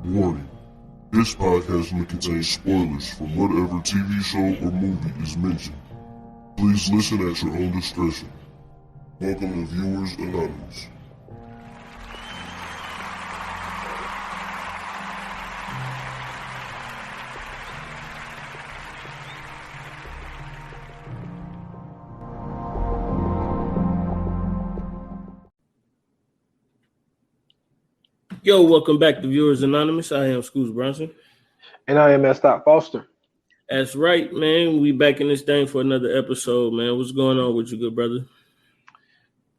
Warning. This podcast may contain spoilers from whatever TV show or movie is mentioned. Please listen at your own discretion. Welcome to Viewers Anonymous. Yo, welcome back to Viewers Anonymous. I am Scoots Bronson. And I am Scott Foster. That's right, man. We back in this thing for another episode, man. What's going on with you, good brother?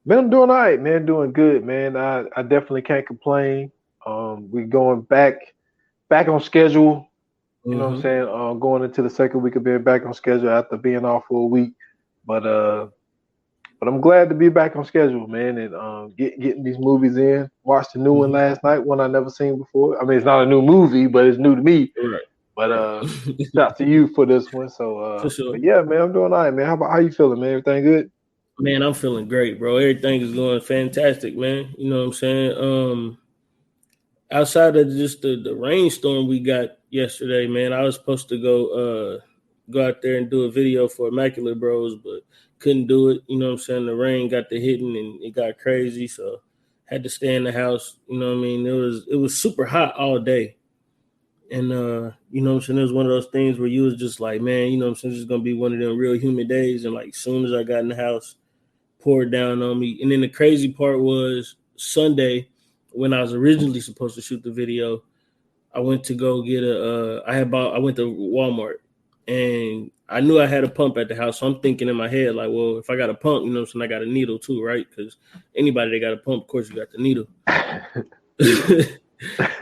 Man, I'm doing all right, man. Doing good, man. I definitely can't complain. We're going back on schedule. You know what I'm saying? Going into the second week of being back on schedule after being off for a week. But I'm glad to be back on schedule, man, and getting these movies in. Watched the new one last night, one I never seen before. I mean, it's not a new movie, but it's new to me. Right. But shout to you for this one. So, for sure. Yeah, man, I'm doing all right, man. How you feeling, man? Everything good? Man, I'm feeling great, bro. Everything is going fantastic, man. You know what I'm saying? Outside of just the rainstorm we got yesterday, man, I was supposed to go out there and do a video for Immaculate Bros, but couldn't do it. You know what I'm saying? The rain got to hitting and it got crazy, so had to stay in the house. You know what I mean? It was super hot all day. And you know what I'm saying? It was one of those things where you was just like, man, you know what I'm saying? This is gonna be one of them real humid days. And like as soon as I got in the house, poured down on me. And then the crazy part was Sunday, when I was originally supposed to shoot the video, I went to go get I went to Walmart and I knew I had a pump at the house. So I'm thinking in my head, like, well, if I got a pump, you know what I'm saying, I got a needle too, right? Because anybody that got a pump, of course, you got the needle.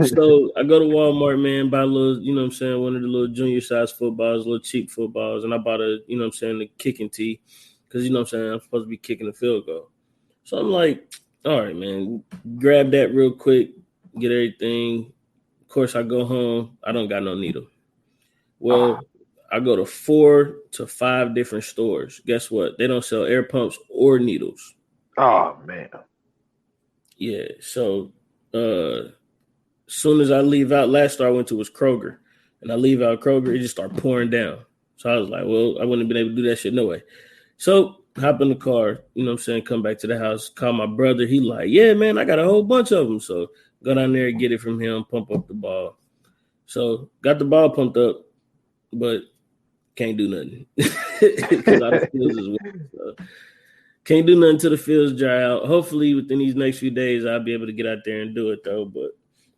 So I go to Walmart, man, buy a little, you know what I'm saying, one of the little junior size footballs, little cheap footballs. And I bought a, you know what I'm saying, the kicking tee. Because, you know what I'm saying, I'm supposed to be kicking a field goal. So I'm like, all right, man, grab that real quick, get everything. Of course, I go home. I don't got no needle. Well, I go to 4 to 5 different stores. Guess what? They don't sell air pumps or needles. Oh, man. Yeah, so as soon as I leave out, last store I went to was Kroger. And I leave out Kroger, it just started pouring down. So I was like, well, I wouldn't have been able to do that shit no way. So hop in the car, you know what I'm saying, come back to the house, call my brother. He like, yeah, man, I got a whole bunch of them. So go down there and get it from him, pump up the ball. So got the ball pumped up, but can't do nothing. Because the fields is wet. So can't do nothing till the fields dry out. Hopefully within these next few days, I'll be able to get out there and do it though. But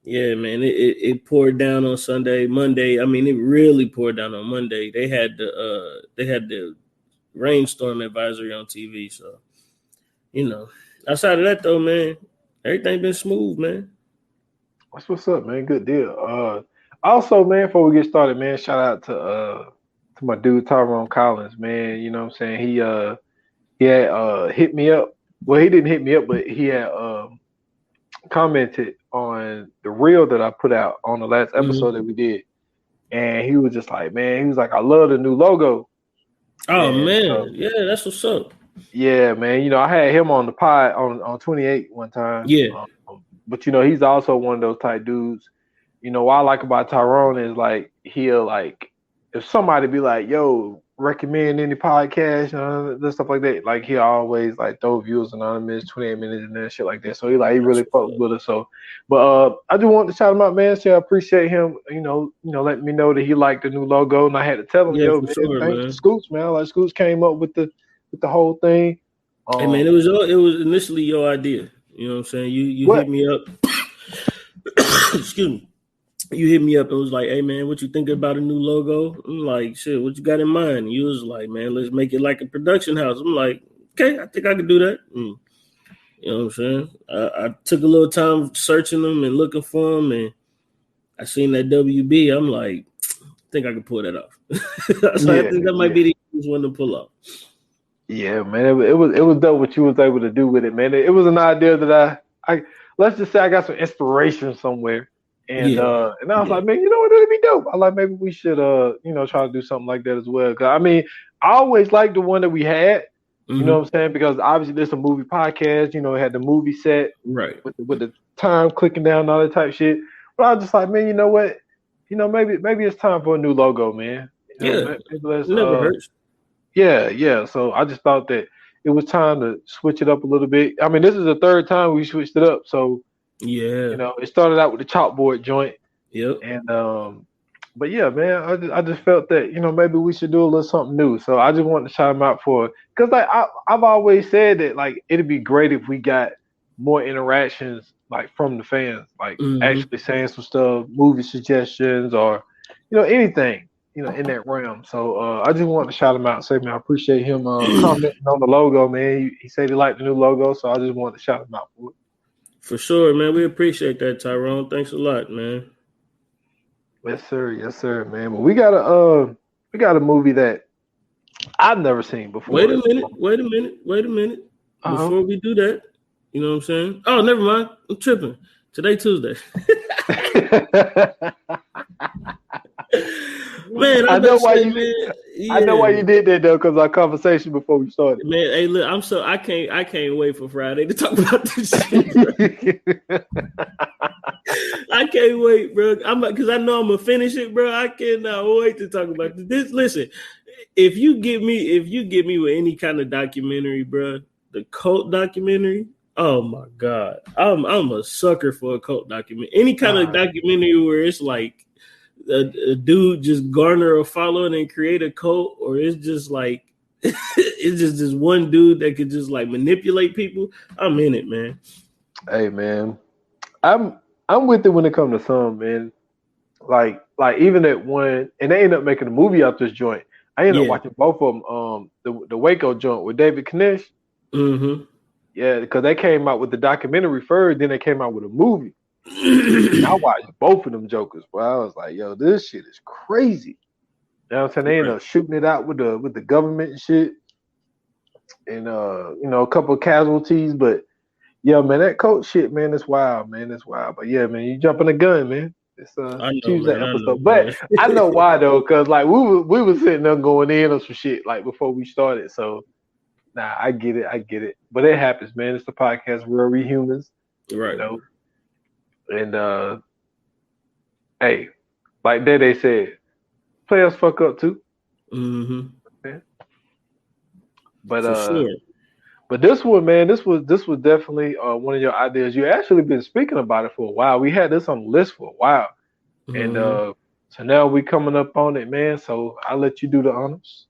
yeah, man, it poured down on Sunday, Monday. I mean, it really poured down on Monday. They had the rainstorm advisory on TV. So, you know, outside of that though, man, everything been smooth, man. That's what's up, man. Good deal. Also, man, before we get started, man, shout out to my dude Tyrone Collins, man. You know what I'm saying? He had hit me up. Well, he didn't hit me up, but he had commented on the reel that I put out on the last episode that we did. And he was just like, man, he was like, I love the new logo. Oh, man. Yeah, that's what's up. Yeah, man. You know, I had him on the pod on 28 one time. Yeah. But, you know, he's also one of those type dudes. You know, what I like about Tyrone is, like, he'll, like, if somebody be like, yo, recommend any podcast, stuff like that, like, he always, like, throw Viewers Anonymous, 28 minutes and shit like that. So, he really fucks with us. So, but I just wanted to shout him out, man. So I appreciate him, you know, letting me know that he liked the new logo. And I had to tell him, yo, man, thanks to Scoots, man. Like, Scoots came up with the whole thing. Hey, man, it was initially your idea. You know what I'm saying? You hit me up. Excuse me. You hit me up and was like, hey, man, what you think about a new logo? I'm like, shit, what you got in mind? And you was like, man, let's make it like a production house. I'm like, okay, I think I could do that. You know what I'm saying? I took a little time searching them and looking for them, and I seen that WB. I'm like, I think I could pull that off. So I think that might be the easiest one to pull off. Yeah, man, it was dope what you was able to do with it, man. It was an idea that I let's just say I got some inspiration somewhere. And I was like, man, you know what, it'd be dope. I like, maybe we should try to do something like that as well. Cause I mean, I always liked the one that we had. You know what I'm saying? Because obviously there's a movie podcast, you know, it had the movie set right with the time clicking down and all that type shit. But I was just like, man, you know what? Maybe it's time for a new logo, man. Yeah, Maybe let's it never hurts. yeah. So I just thought that it was time to switch it up a little bit. I mean, this is the third time we switched it up. So, Yeah. it started out with the chalkboard joint. Yep. And but yeah, man, I just felt that, maybe we should do a little something new. So I just wanted to shout him out for, because like I've always said that like it'd be great if we got more interactions like from the fans, like actually saying some stuff, movie suggestions, or anything, in that realm. So I just wanted to shout him out and say, man, I appreciate him commenting on the logo, man. He said he liked the new logo, so I just wanted to shout him out for it. For sure, man. We appreciate that, Tyrone. Thanks a lot, man. Yes, sir, man. But we got a movie that I've never seen before. Wait a minute. Before we do that, you know what I'm saying? Oh, never mind. I'm tripping. Today Tuesday. Man, I know why you did that though, because our conversation before we started. Man, hey, look, I can't wait for Friday to talk about this shit. I can't wait, bro. Because I know I'm gonna finish it, bro. I cannot wait to talk about this. Listen, if you get me with any kind of documentary, bro, the cult documentary. Oh my God, I'm a sucker for a cult documentary. Any kind of documentary where it's like a dude just garner a following and create a cult, or it's just like it's just this one dude that could just like manipulate people. I'm in it, man. Hey, man, I'm with it when it comes to some, man. Like even that one, and they end up making a movie out this joint. I ended up watching both of them. The Waco joint with David Koresh. Mm-hmm. Yeah, because they came out with the documentary first, then they came out with a movie. I watched both of them jokers, bro. I was like, yo, this shit is crazy. You know what I'm saying? They ended up shooting it out with the government and shit. And a couple of casualties, but yeah, man, that coach shit, man, it's wild, man. It's wild. But yeah, man, you jumping the gun, man. It's Tuesday episode. But I know why though, because like we were sitting there going in on some shit like before we started. So nah, I get it. But it happens, man. It's the podcast. We're humans. Right. And hey, like Dede said, players fuck up too. Mm-hmm. Okay. But for sure. But this one, man, this was definitely one of your ideas. You actually been speaking about it for a while. We had this on the list for a while. And so now we coming up on it, man. So I'll let you do the honors.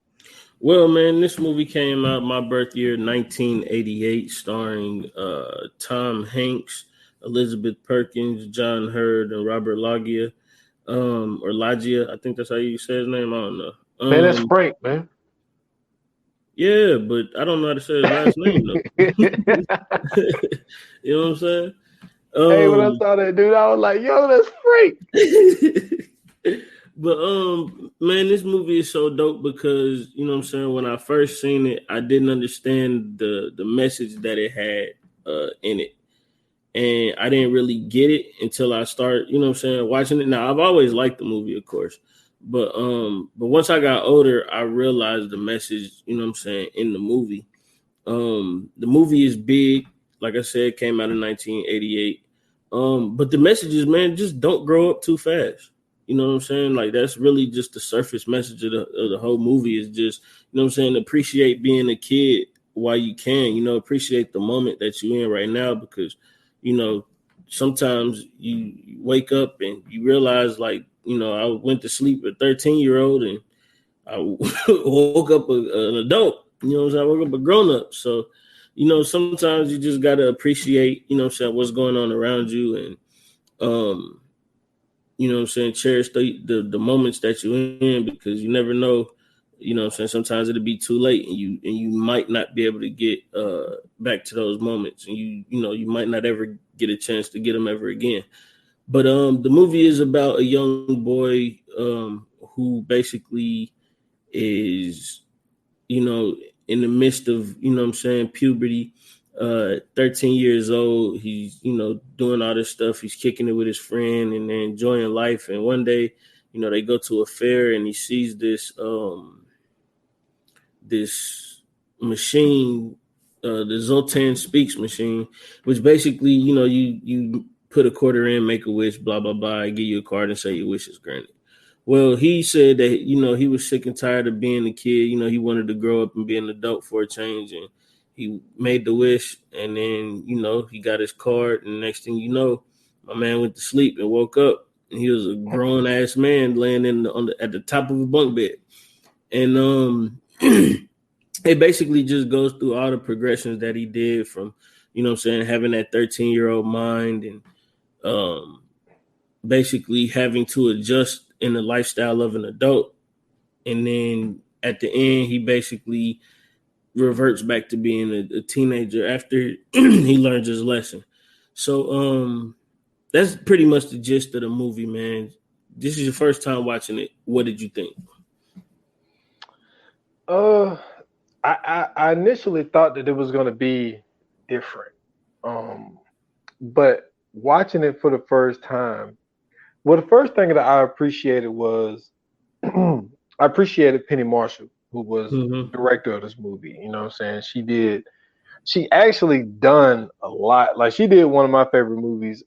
Well, man, this movie came out my birth year, 1988, starring Tom Hanks, Elizabeth Perkins, John Heard, and Robert Loggia, or Loggia. I think that's how you say his name. I don't know. Man, that's Frank, man. Yeah, but I don't know how to say his last name though. You know what I'm saying? Hey, when I saw that dude, I was like, "Yo, that's Frank." But man, this movie is so dope because you know what I'm saying. When I first seen it, I didn't understand the message that it had in it, and I didn't really get it until I started, you know what I'm saying, watching it. Now I've always liked the movie, of course. But once I got older, I realized the message, you know what I'm saying, in the movie. The movie is big. Like I said, came out in 1988. But the message is, man, just don't grow up too fast. You know what I'm saying? Like, that's really just the surface message of the whole movie is just, you know what I'm saying, appreciate being a kid while you can, appreciate the moment that you're in right now because, sometimes you wake up and you realize, like, I went to sleep a 13-year-old and I woke up an adult, I woke up a grown-up. So, sometimes you just got to appreciate, what's going on around you and, cherish the moments that you're in because you never know, sometimes it'll be too late and you might not be able to get back to those moments and you might not ever get a chance to get them ever again. But the movie is about a young boy who basically is, in the midst of, puberty, 13 years old. He's, doing all this stuff. He's kicking it with his friend and they're enjoying life. And one day, they go to a fair and he sees this this machine, the Zoltan Speaks machine, which basically, you put a quarter in, make a wish, blah, blah, blah, and give you a card and say your wish is granted. Well, he said that, he was sick and tired of being a kid. He wanted to grow up and be an adult for a change. And he made the wish. And then, he got his card. And the next thing you know, my man went to sleep and woke up. And he was a grown-ass man laying at the top of a bunk bed. And it basically just goes through all the progressions that he did from, having that 13-year-old mind and basically having to adjust in the lifestyle of an adult. And then at the end, he basically reverts back to being a teenager after he learns his lesson. So that's pretty much the gist of the movie, man. This is your first time watching it. What did you think? I initially thought that it was going to be different. But watching it for the first time, well, the first thing that I appreciated was I appreciated Penny Marshall, who was the director of this movie. You know what I'm saying? She actually done a lot. Like, she did one of my favorite movies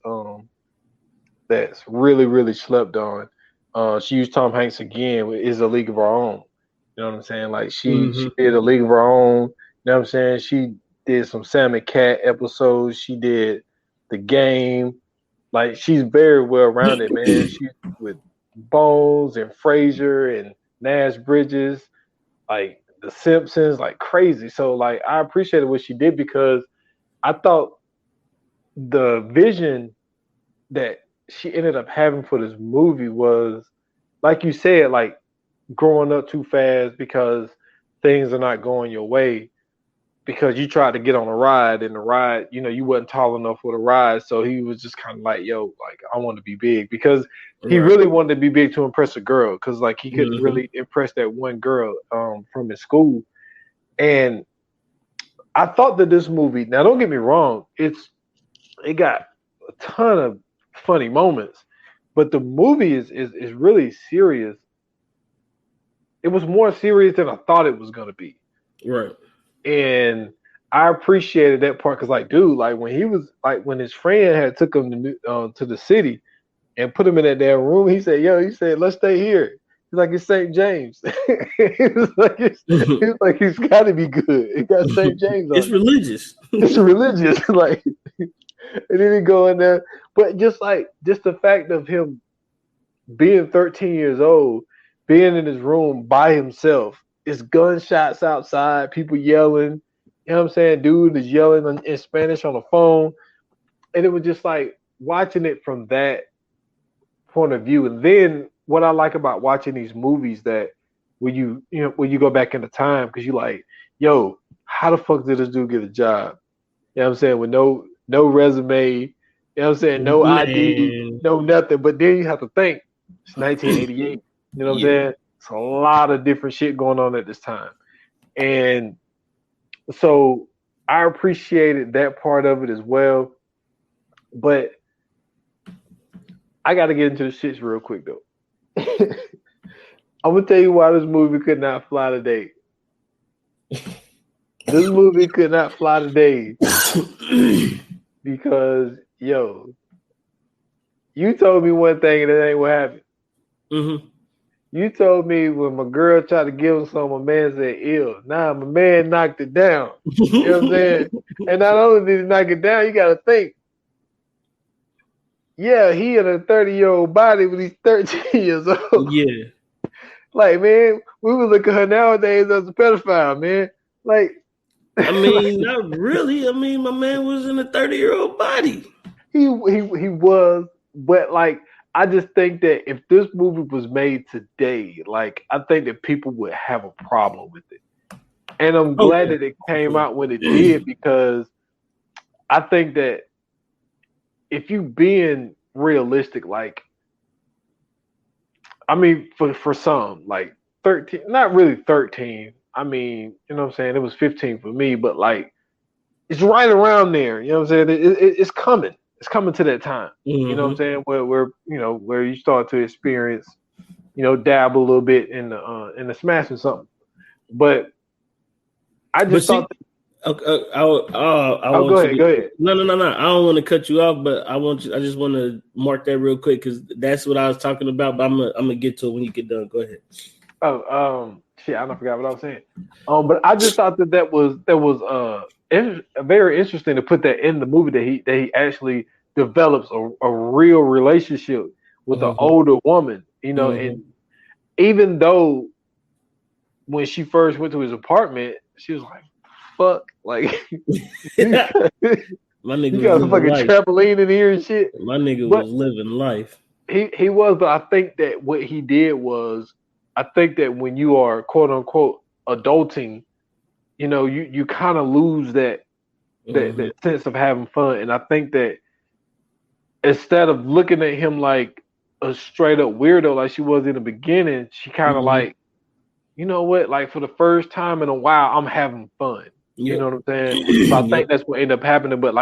that's really, really slept on. She used Tom Hanks again with Is a League of Our Own. You know what I'm saying? Like, she did A League of Her Own. You know what I'm saying? She did some Sam and Cat episodes. She did The Game. Like, she's very well rounded, man. She's with Bones and Frasier and Nash Bridges, like The Simpsons, like crazy. So, like, I appreciated what she did because I thought the vision that she ended up having for this movie was, like you said, like, growing up too fast because things are not going your way because you tried to get on a ride and the ride, you wasn't tall enough for the ride. So he was just kind of like, yo, like, I want to be big because he really wanted to be big to impress a girl because, like, he couldn't really impress that one girl from his school. And I thought that this movie, now don't get me wrong, it got a ton of funny moments, but the movie is really serious. It was more serious than I thought it was going to be. Right. And I appreciated that part because, like, dude, like, when his friend had took him to the city and put him in that damn room, he said, let's stay here. He's like, it's St. James. he was like, it's got to be good. It got St. James on it. It's religious. It's religious. Like, and then he go in there. But just the fact of him being 13 years old, being in his room by himself, it's gunshots outside, people yelling. You know what I'm saying? Dude is yelling in Spanish on the phone. And it was just like watching it from that point of view. And then what I like about watching these movies that when you go back into time, because you're like, yo, how the fuck did this dude get a job? You know what I'm saying? With no resume, you know what I'm saying? No ID, no nothing. But then you have to think, it's 1988. You know what I'm saying? It's a lot of different shit going on at this time. And so I appreciated that part of it as well. But I got to get into the shits real quick, though. I'm going to tell you why this movie could not fly today. This movie could not fly today because, yo, you told me one thing and it ain't what happened. Mm-hmm. You told me when my girl tried to give him some, my man said ill. Nah, my man knocked it down. You know what I'm saying? And not only did he knock it down, you got to think. Yeah, he in a 30-year-old body when he's 13 years old. Yeah. Like, man, we would look at her nowadays as a pedophile, man. Like, I mean, not really. I mean, my man was in a 30-year-old body. He was, but like, I just think that if this movie was made today, like, I think that people would have a problem with it. And I'm glad that it came out when it did, because I think that if you being realistic, like, I mean, for some, like 13, not really 13. I mean, you know what I'm saying? It was 15 for me, but like, it's right around there. You know what I'm saying? It's coming. It's coming to that time. Mm-hmm. You know what I'm saying? Where you start to experience, dabble a little bit in the smashing something. But I just thought. Okay, I Oh, want go you ahead. to. Go ahead. No. I don't want to cut you off, but I want you. I just want to mark that real quick because that's what I was talking about. But I'm gonna get to it when you get done. Go ahead. Oh, shit, I don't forgot what I was saying. But I just thought that was very interesting to put that in the movie that he actually develops a real relationship with an Mm-hmm. older woman, Mm-hmm. and even though when she first went to his apartment, she was like, "Fuck, like you My nigga was got a living fucking life. trampoline in here and shit." My nigga But was living life. he was, but I think that what he did was, I think that when you are quote unquote adulting, you kind of lose Mm-hmm. that sense of having fun. And I think that instead of looking at him like a straight up weirdo like she was in the beginning, she kind of Mm-hmm. like, you know what, like for the first time in a while, I'm having fun. You Yep. know what I'm saying? So I Yep. think that's what ended up happening. But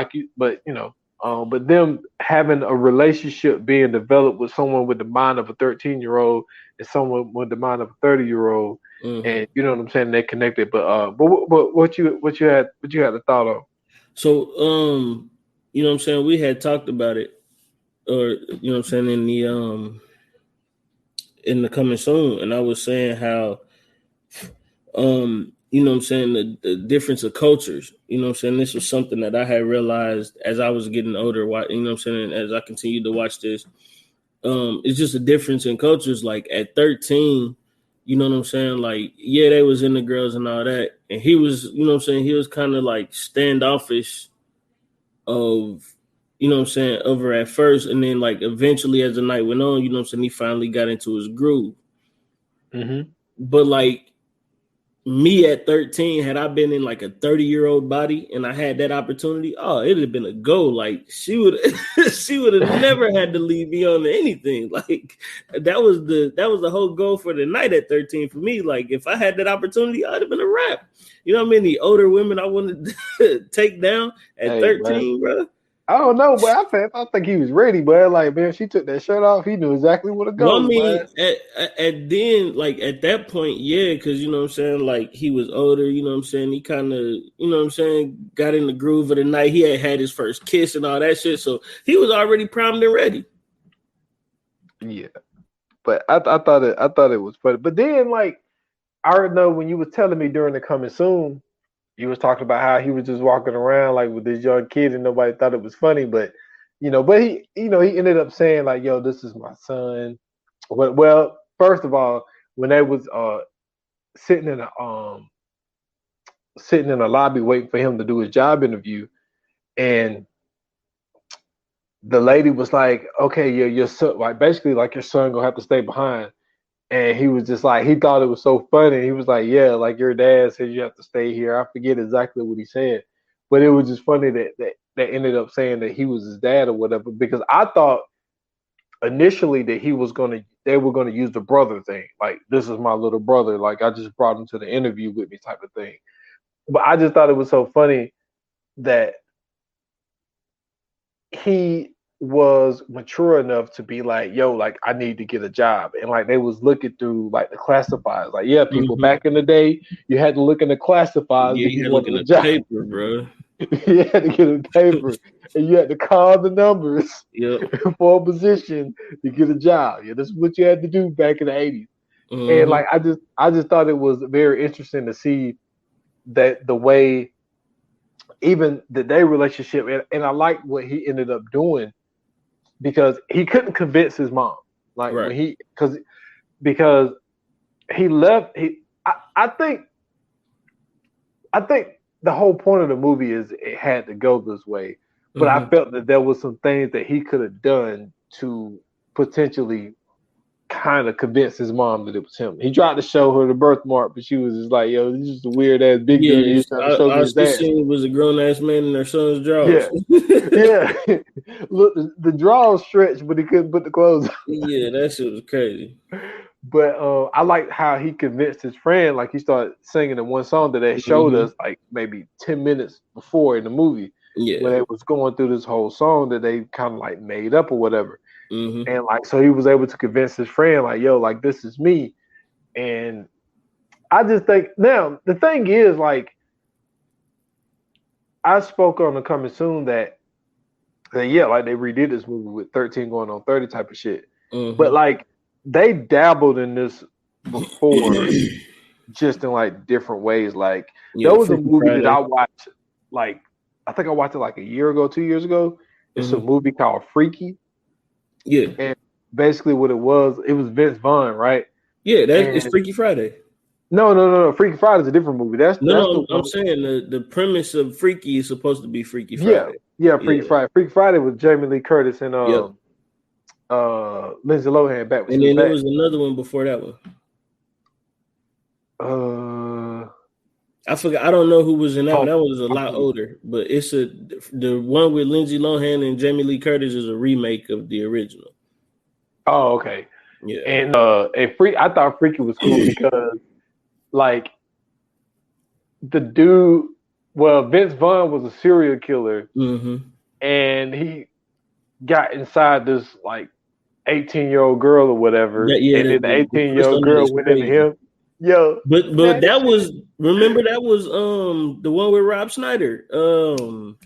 them having a relationship being developed with someone with the mind of a 13-year-old and someone with the mind of a 30-year-old, Mm-hmm. and you know what I'm saying, they're connected. But what you had a thought on? So you know what I'm saying, we had talked about it, or you know what I'm saying, in the coming soon, and I was saying how you know what I'm saying, the difference of cultures. You know what I'm saying, this was something that I had realized as I was getting older. You know what I'm saying, as I continued to watch this, it's just a difference in cultures. Like at 13, you know what I'm saying, like yeah, they was into girls and all that, and he was, you know what I'm saying, he was kind of like standoffish of, you know what I'm saying, over at first, and then like eventually as the night went on, you know what I'm saying, he finally got into his groove. Mm-hmm. But like me at 13, had I been in like a 30-year-old body and I had that opportunity, oh, it'd have been a go. Like she would she would have never had to leave me on anything. Like that was the whole goal for the night at 13 for me. Like if I had that opportunity, I'd have been a rap. You know what I mean? The older women I wanted to take down at Hey, man. 13, bro. I don't know, but I think he was ready, but like, man, she took that shirt off. He knew exactly where to Well, I go, mean, man. at then, like at that point, yeah, because you know what I'm saying, like he was older, you know what I'm saying, he kind of, you know what I'm saying, got in the groove of the night. He had his first kiss and all that shit, so he was already primed and ready. Yeah, but I thought it was funny. But then, like, I already know when you was telling me during the coming soon, you was talking about how he was just walking around like with this young kid and nobody thought it was funny. But he ended up saying like, "Yo, this is my son." Well, first of all, when they was sitting in a lobby waiting for him to do his job interview, and the lady was like, "Okay, your son, like basically like your son gonna have to stay behind." And he was just like, he thought it was so funny. He was like, "Yeah, like your dad said you have to stay here." I forget exactly what he said, but it was just funny that ended up saying that he was his dad or whatever. Because I thought initially that they were gonna use the brother thing, like this is my little brother, like I just brought him to the interview with me type of thing. But I just thought it was so funny that he was mature enough to be like, "Yo, like I need to get a job," and like they was looking through like the classifieds. Like, yeah, people Mm-hmm. back in the day, you had to look in the classifieds Yeah, if you you had to look in wanted a the job. paper, bro. You had to get a paper, and you had to call the numbers Yep. for a position to get a job. Yeah, this is what you had to do back in the '80s. And Mm-hmm. like I just thought it was very interesting to see that the way even the day relationship, and I like what he ended up doing because he couldn't convince his mom. Like Right. when because he left. I think the whole point of the movie is it had to go this way, but I Mm-hmm. felt that there was some things that he could have done to potentially kind of convince his mom that it was him. He tried to show her the birthmark, but she was just like, "Yo, this is a weird ass big dude. Yeah, He's trying to show me all his she dad." seen was a grown ass man in their son's drawers. Yeah, yeah. Look, the drawers stretched, but he couldn't put the clothes Yeah, that shit was crazy. But I like how he convinced his friend. Like he started singing the one song that they showed Mm-hmm. us like maybe 10 minutes before in the movie, when Yeah. they was going through this whole song that they kind of like made up or whatever. Mm-hmm. And like so he was able to convince his friend like, "Yo, like this is me." And I just think now the thing is like I spoke on the coming soon that yeah, like they redid this movie with 13 going on 30 type of shit. Mm-hmm. But like they dabbled in this before, just in like different ways. Like there was a movie that I watched, like I think I watched it like a year ago, 2 years ago. It's a movie called Freaky. Yeah. And basically what it was Vince Vaughn, right? Yeah, it's Freaky Friday. No. Freaky Friday is a different movie. I'm saying the premise of Freaky is supposed to be Freaky Friday. Yeah, Freaky Friday. Freaky Friday with Jamie Lee Curtis and Lindsay Lohan back. And then there was another one before that one. I forgot. I don't know who was in that one. That one was a lot older, but it's the one with Lindsay Lohan and Jamie Lee Curtis is a remake of the original. Oh, okay. Yeah. And I thought Freaky was cool because like the dude, Vince Vaughn was a serial killer, and he got inside this like 18-year-old girl or whatever, and then the 18-year-old girl went into him. Yo, but that was the one with Rob Schneider. I know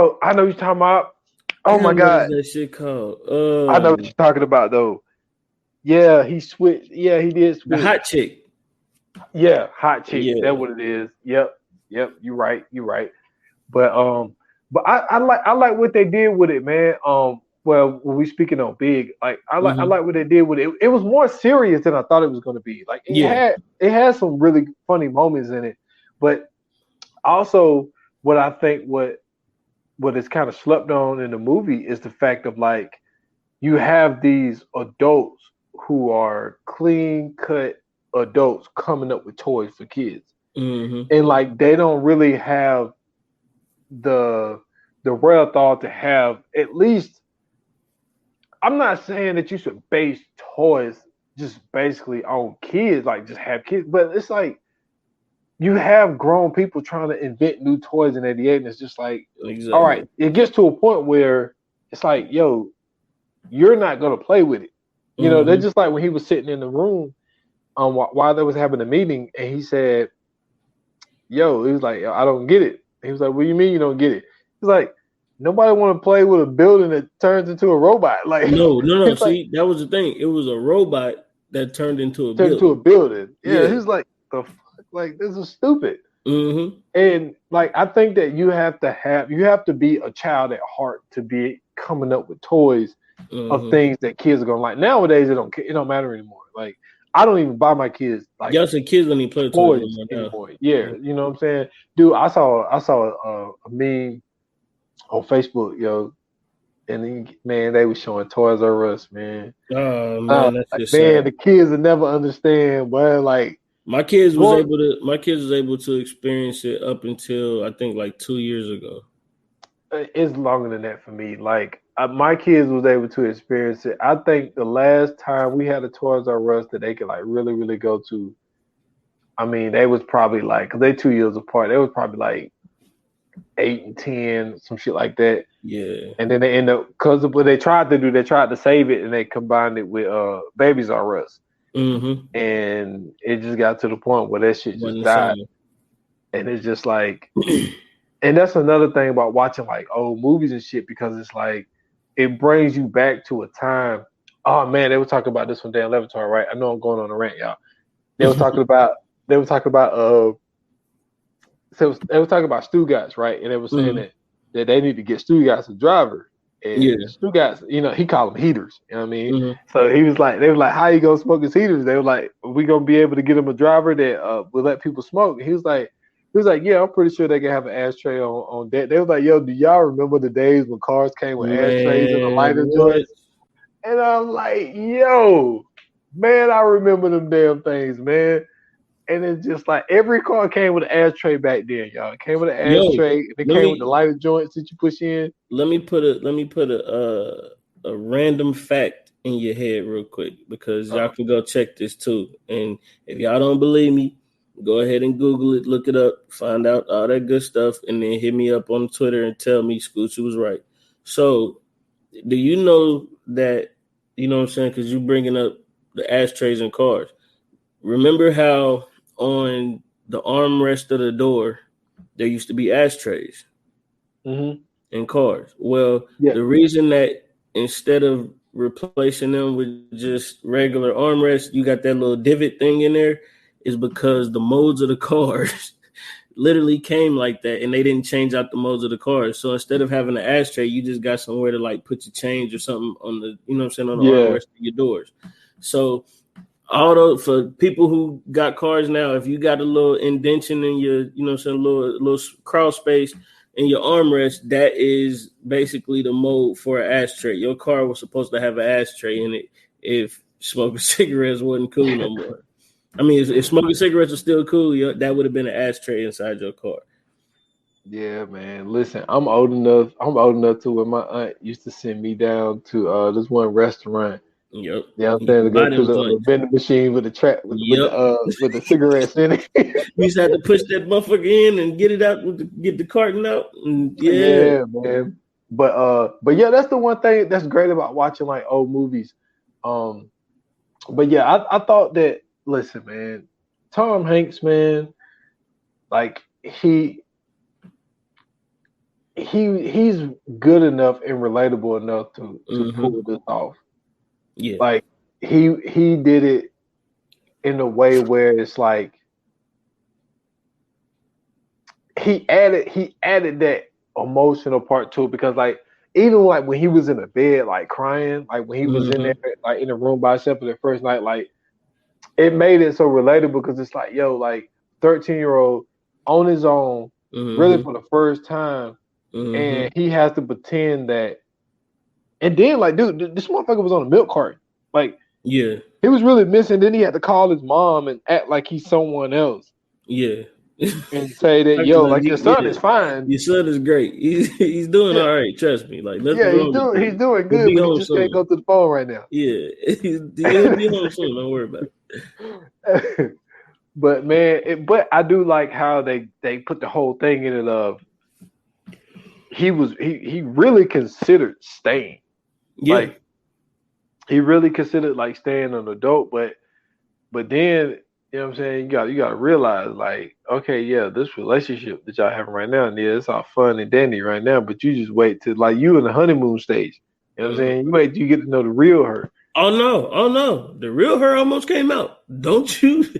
what you're talking about. Oh my God, what is that shit called? I know what you're talking about though. Yeah, he switched. Yeah, he did switch. The Hot Chick. Yeah, Hot Chick. Yeah. That's what it is. Yep. You're right. But I like what they did with it, man. Well, when we speaking on big, like I like what they did with it. It was more serious than I thought it was going to be. Like it had some really funny moments in it, but also what I think what is kind of slept on in the movie is the fact of like you have these adults who are clean cut adults coming up with toys for kids, and like they don't really have the wherewithal to have at least. I'm not saying that you should base toys just basically on kids, like just have kids, but it's like you have grown people trying to invent new toys in 88, and it's just like, all right, it gets to a point where it's like, yo, you're not gonna play with it. You know, they're just like when he was sitting in the room while they was having a meeting, and he said, yo, he was like, I don't get it. He was like, what do you mean you don't get it? He's like, nobody want to play with a building that turns into a robot. Like no. See, that was the thing. It was a robot that turned into a building. Yeah, he's like, the fuck? Like this is stupid. And like I think that you have to be a child at heart to be coming up with toys of things that kids are gonna like. Nowadays, it don't matter anymore. Like I don't even buy my kids like y'all say kids don't even play toys anymore. Yeah, you know what I'm saying, dude. I saw a meme on Facebook, yo, and they were showing Toys R Us, man. Oh man, that's just sad. The kids will never understand, but like my kids was able to experience it up until I think like 2 years ago. It's longer than that for me. Like my kids was able to experience it. I think the last time we had a Toys R Us that they could like really, really go to, I mean, they was probably like, cause they 2 years apart, they was probably like 8 and 10, some shit like that. Yeah. And then they end up, because what they tried to save it and they combined it with Babies R Us. And it just got to the point where that shit just died. And it's just like, and that's another thing about watching like old movies and shit, because it's like, it brings you back to a time. Oh man, they were talking about this one Dan Levitar, right? I know I'm going on a rant, y'all. They were talking about Stugatz, right? And they were saying that they need to get Stugatz a driver. And Stugatz, you know, he called them heaters. You know what I mean? So they was like, how you gonna smoke his heaters? They were like, are we gonna be able to get him a driver that will let people smoke? And he was like, yeah, I'm pretty sure they can have an ashtray on that. They was like, yo, do y'all remember the days when cars came with ashtrays and a lighter joints? And I'm like, yo, man, I remember them damn things, man. And it's just like every car came with an ashtray back then, y'all. It came with an ashtray. And it came with the lighter joints that you push in. Let me put a random fact in your head real quick, because y'all can go check this too. And if y'all don't believe me, go ahead and Google it, look it up, find out all that good stuff, and then hit me up on Twitter and tell me Scoochie was right. So, do you know that, you know what I'm saying, because you bringing up the ashtrays in cars. Remember how on the armrest of the door, there used to be ashtrays in cars. Well, the reason that instead of replacing them with just regular armrests, you got that little divot thing in there, is because the modes of the cars literally came like that, and they didn't change out the modes of the cars. So instead of having an ashtray, you just got somewhere to like put your change or something on the, you know what I'm saying, on the armrest of your doors. So although for people who got cars now, if you got a little indentation in your, you know what I'm saying, little crawl space in your armrest, that is basically the mode for an ashtray. Your car was supposed to have an ashtray in it if smoking cigarettes wasn't cool no more. I mean, if smoking cigarettes was still cool, that would have been an ashtray inside your car. Yeah, man. Listen, I'm old enough to where my aunt used to send me down to this one restaurant. Yep. Yeah, I'm saying to go to the vending machine with the with the cigarettes in it. You just had to push that motherfucker in and get it out, get the carton out. And yeah, man. But yeah, that's the one thing that's great about watching like old movies. But yeah, I thought that. Listen, man, Tom Hanks, man, like he's good enough and relatable enough to pull this off. Yeah, like he did it in a way where it's like he added that emotional part to it, because like even like when he was in the bed like crying, like when he was in there like in the room by himself for the first night, like it made it so relatable, because it's like, yo, like 13-year-old on his own, really for the first time, and he has to pretend that. And then, like, dude, this motherfucker was on a milk carton. Like, yeah, he was really missing. Then he had to call his mom and act like he's someone else. Yeah. And say that, yo, like your son is fine. Your son is great. He's doing all right. Trust me. Like, he's doing good, but he just can't go to the phone right now. Yeah, he'll be home soon. Don't worry about it. But man, but I do like how they put the whole thing in it of he really considered staying. Yeah. Like, he really considered like staying an adult, but then, you know what I'm saying, you got to realize, like, okay, yeah, this relationship that y'all having right now, yeah, it's all fun and dandy right now, but you just wait till, like, you in the honeymoon stage. You know what I'm saying? You wait till you get to know the real her. Oh no, the real her almost came out. Don't you forget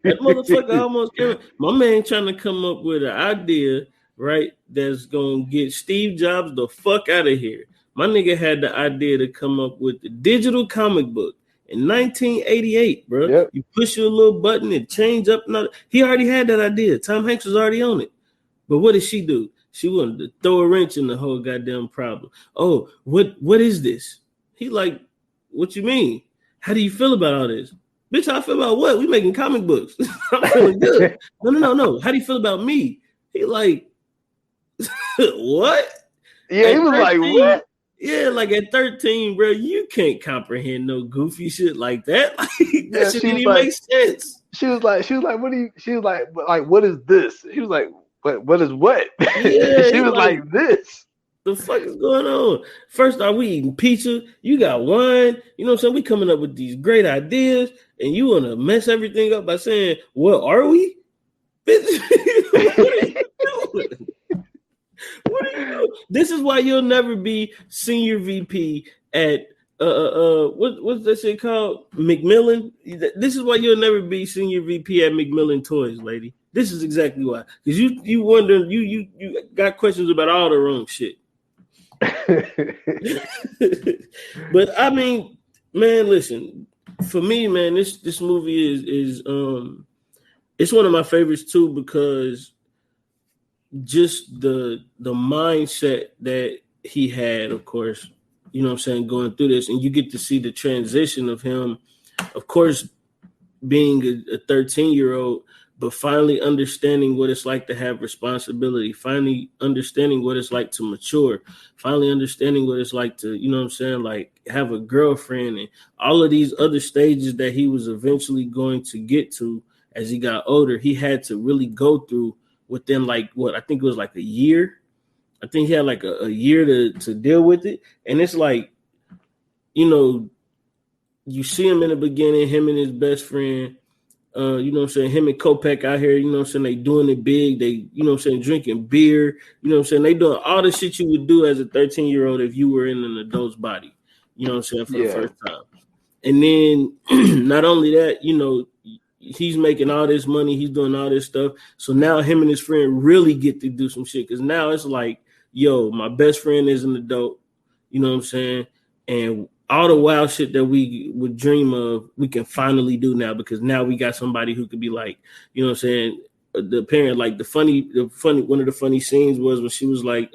that motherfucker almost came out. My man trying to come up with an idea, right, that's gonna get Steve Jobs the fuck out of here. My nigga had the idea to come up with the digital comic book in 1988, bro. Yep. You push your little button and change up. He already had that idea. Tom Hanks was already on it. But what did she do? She wanted to throw a wrench in the whole goddamn problem. Oh, what is this? He like, what you mean? How do you feel about all this? Bitch, how I feel about what? We making comic books. I'm feeling good. No. How do you feel about me? He like, what? Yeah, he was 13, like, what? Yeah, like at 13, bro, you can't comprehend no goofy shit like that. Like, that shit didn't even make sense. She was like, what do you? She was like, what is this? He was like, what is what? Yeah, she was like, this. The fuck is going on? First off, we eating pizza. You got wine. You know what I'm saying? We coming up with these great ideas, and you want to mess everything up by saying, "What are we?" What are you doing? What are you doing? This is why you'll never be senior VP at what's that shit called? McMillan. This is why you'll never be senior VP at McMillan Toys, lady. This is exactly why. Because you wonder, you got questions about all the wrong shit. But I mean, man, listen, for me, man, this movie is it's one of my favorites too, because just the mindset that he had, of course, you know what I'm saying, going through this, and you get to see the transition of him, of course, being a 13-year-old, but finally understanding what it's like to have responsibility, finally understanding what it's like to mature, finally understanding what it's like to, you know what I'm saying, like have a girlfriend, and all of these other stages that he was eventually going to get to as he got older. He had to really go through within like what I think it was like a year. I think he had like a year to deal with it. And it's like, you know, you see him in the beginning, him and his best friend, You know what I'm saying? Him and Kopech out here, you know what I'm saying? They doing it big. They, you know what I'm saying, drinking beer. You know what I'm saying? They doing all the shit you would do as a 13-year-old if you were in an adult's body. You know what I'm saying? For the first time. And then not only that, you know, he's making all this money. He's doing all this stuff. So now him and his friend really get to do some shit. Because now it's like, yo, my best friend is an adult. You know what I'm saying? And all the wild shit that we would dream of, we can finally do now because now we got somebody who could be like, you know what I'm saying? The parent, like the funny, one of the funny scenes was when she was like,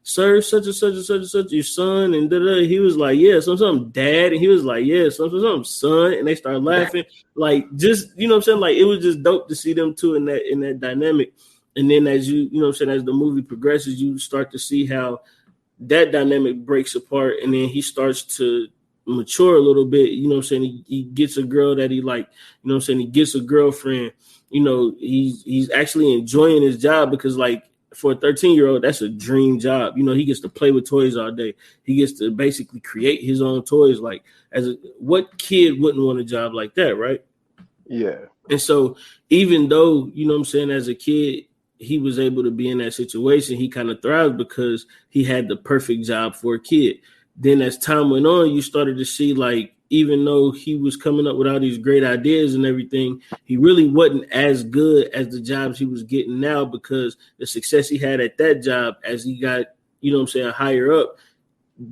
sir, such and such and such and such, your son, and da-da. He was like, yeah, something, dad, and he was like, yeah, something, son, and they started laughing, like just, you know what I'm saying? Like it was just dope to see them two in that dynamic. And then as you know what I'm saying, as the movie progresses, you start to see how that dynamic breaks apart, and then he starts to mature a little bit. You know what I'm saying? He gets a girl that he like, you know what I'm saying? He gets a girlfriend. You know, he's actually enjoying his job because like for a 13-year-old, that's a dream job. You know, he gets to play with toys all day. He gets to basically create his own toys. Like what kid wouldn't want a job like that, right? Yeah. And so even though, you know what I'm saying, as a kid, he was able to be in that situation, he kind of thrived because he had the perfect job for a kid. Then as time went on, you started to see like, even though he was coming up with all these great ideas and everything, he really wasn't as good as the jobs he was getting now because the success he had at that job as he got, you know what I'm saying, higher up,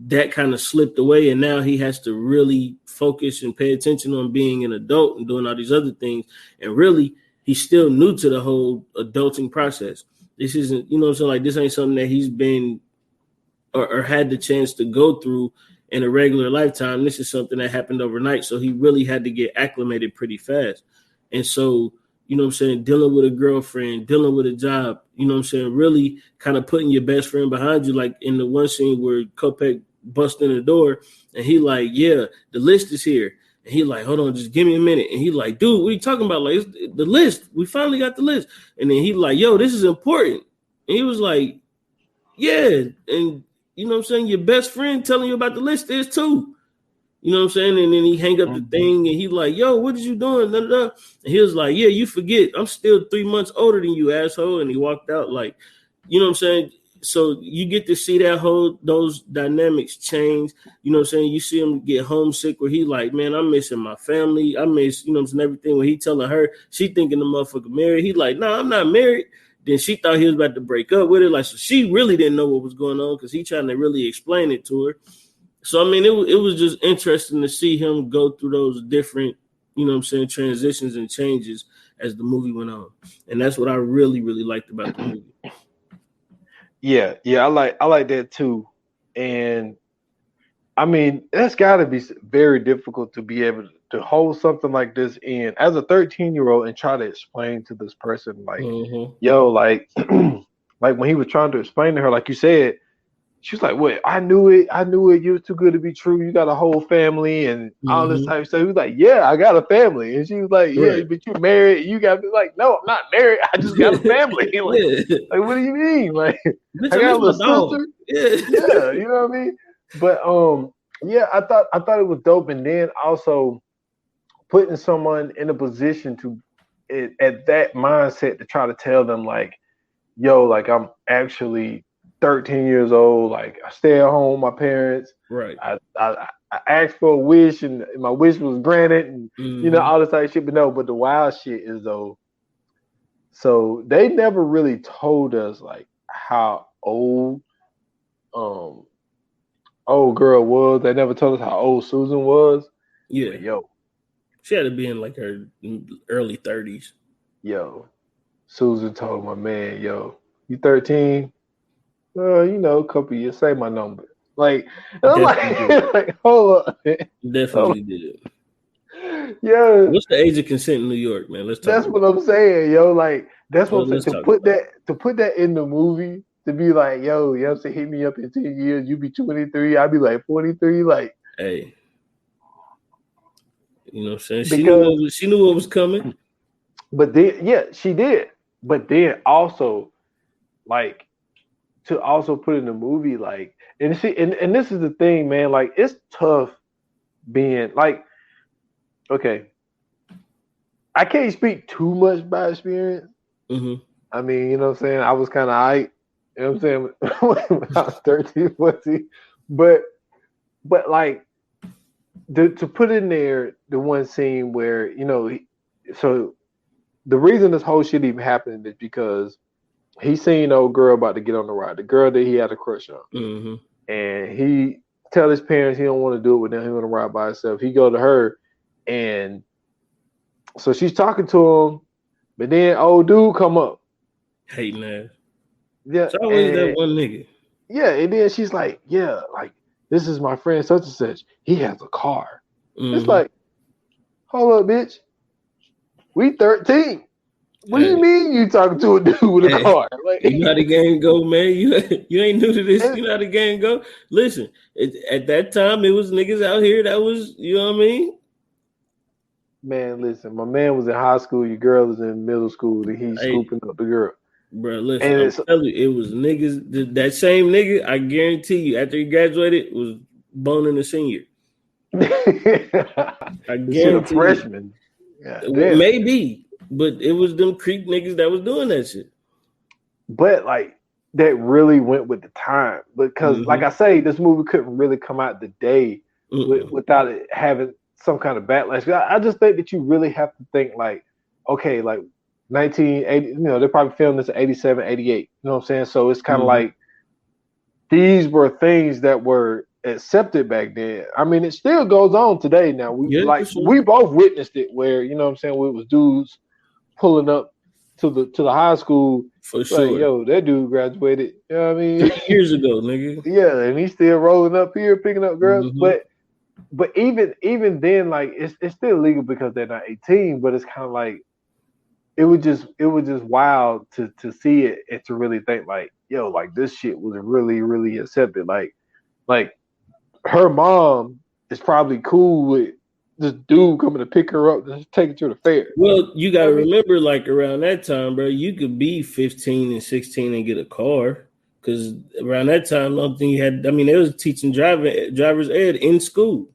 that kind of slipped away. And now he has to really focus and pay attention on being an adult and doing all these other things. And really, he's still new to the whole adulting process. This isn't, you know what I'm saying, like this ain't something that he's been or had the chance to go through in a regular lifetime. This is something that happened overnight. So he really had to get acclimated pretty fast. And so, you know what I'm saying, dealing with a girlfriend, dealing with a job, you know what I'm saying, really kind of putting your best friend behind you. Like in the one scene where Kopech busts in the door and he like, yeah, the list is here. And he like, hold on, just give me a minute. And he like, dude, what are you talking about? Like, it's the list. We finally got the list. And then he like, yo, this is important. And he was like, yeah. And you know what I'm saying? Your best friend telling you about the list is too. You know what I'm saying? And then he hang up the thing and he like, yo, what is you doing? Da, da, da. And he was like, yeah, you forget. I'm still 3 months older than you, asshole. And he walked out like, you know what I'm saying? So you get to see those dynamics change. You know what I'm saying? You see him get homesick where he like, man, I'm missing my family. I miss, you know what I'm saying, everything. When he telling her, she thinking the motherfucker married. He like, no, I'm not married. Then she thought he was about to break up with her. Like, so she really didn't know what was going on because he trying to really explain it to her. So, I mean, it was just interesting to see him go through those different, you know what I'm saying, transitions and changes as the movie went on. And that's what I really, really liked about the movie. Yeah, I like that too. And I mean, that's got to be very difficult to be able to hold something like this in as a 13-year-old and try to explain to this person, like, yo, like, like when he was trying to explain to her, like you said, she was like, "What? I knew it. You're too good to be true. You got a whole family and all this type of stuff." He was like, "Yeah, I got a family," and she was like, "Yeah, right. But you're married. You got to be like, no, I'm not married. I just got a family." Like, what do you mean? Like, bitch, I got a little sister. Yeah, you know what I mean. But yeah, I thought it was dope, and then also putting someone in a position to at that mindset to try to tell them like, "Yo, like I'm actually 13 years old, like I stay at home with my parents. Right. I asked for a wish and my wish was granted and you know, all this type of shit. But no, but the wild shit is though, so they never really told us like how old old girl was. They never told us how old Susan was. Yeah. But, yo. She had to be in like her early 30s. Yo. Susan told my man, yo, you 13? You know, a couple years. Say my number. Like, I'm like, hold up. Definitely did. Yeah. What's the age of consent in New York, man? Let's talk. That's what I'm saying, yo. Like, that's what I'm saying. To put that in the movie, to be like, yo, you know what I'm saying, hit me up in 10 years, you be 23, I'd be like 43. Like, hey. You know what I'm saying? She knew what was coming. But then, yeah, she did. But then also, like, to also put in the movie, like, and see, and this is the thing, man, like, it's tough being like, okay, I can't speak too much by experience. Mm-hmm. I mean, you know what I'm saying? I was kind of aight, you know what I'm saying, when I was 13, 14. But like, to put in there the one scene where, you know, so the reason this whole shit even happened is because he seen an old girl about to get on the ride, the girl that he had a crush on. Mm-hmm. And he tell his parents he don't want to do it with them. He want to ride by himself. He go to her, and so she's talking to him, but then old dude come up. Hating ass. Yeah, It's always that one nigga. Yeah, and then she's like, yeah, like, this is my friend such and such. He has a car. Mm-hmm. It's like, hold up, bitch. We 13. What do you mean you talking to a dude with a car? Like, you know how the game go, man. You ain't new to this. You know how the game go. Listen, at that time, it was niggas out here that was, you know what I mean? Man, listen, my man was in high school. Your girl was in middle school, and he's scooping up the girl. Bro, listen, I'm telling you, it was niggas. That same nigga, I guarantee you, after he graduated, was boning a senior. I guarantee. Freshman. Yeah, maybe, but it was them creep niggas that was doing that shit. But like, that really went with the time, because like I say, this movie couldn't really come out today without it having some kind of backlash. I just think that you really have to think like, okay, like 1980, you know, they probably filmed this in 87, 88. You know what I'm saying? So it's kind of like, these were things that were accepted back then. I mean, it still goes on today. Now we both witnessed it, where, you know what I'm saying, where it was dudes pulling up to the high school. For sure. Like, yo, that dude graduated, you know what I mean? 3 years ago, nigga. Yeah, and he's still rolling up here picking up girls. But even then, like, it's still legal because they're not 18, but it's kind of like, it was just wild to see it and to really think like, yo, like, this shit was really, really accepted. Like her mom is probably cool with this dude coming to pick her up and take her to the fair. Well, you gotta remember, like, around that time, bro, you could be 15 and 16 and get a car. Because around that time, the only thing you had, I mean, they was teaching driver's ed in school.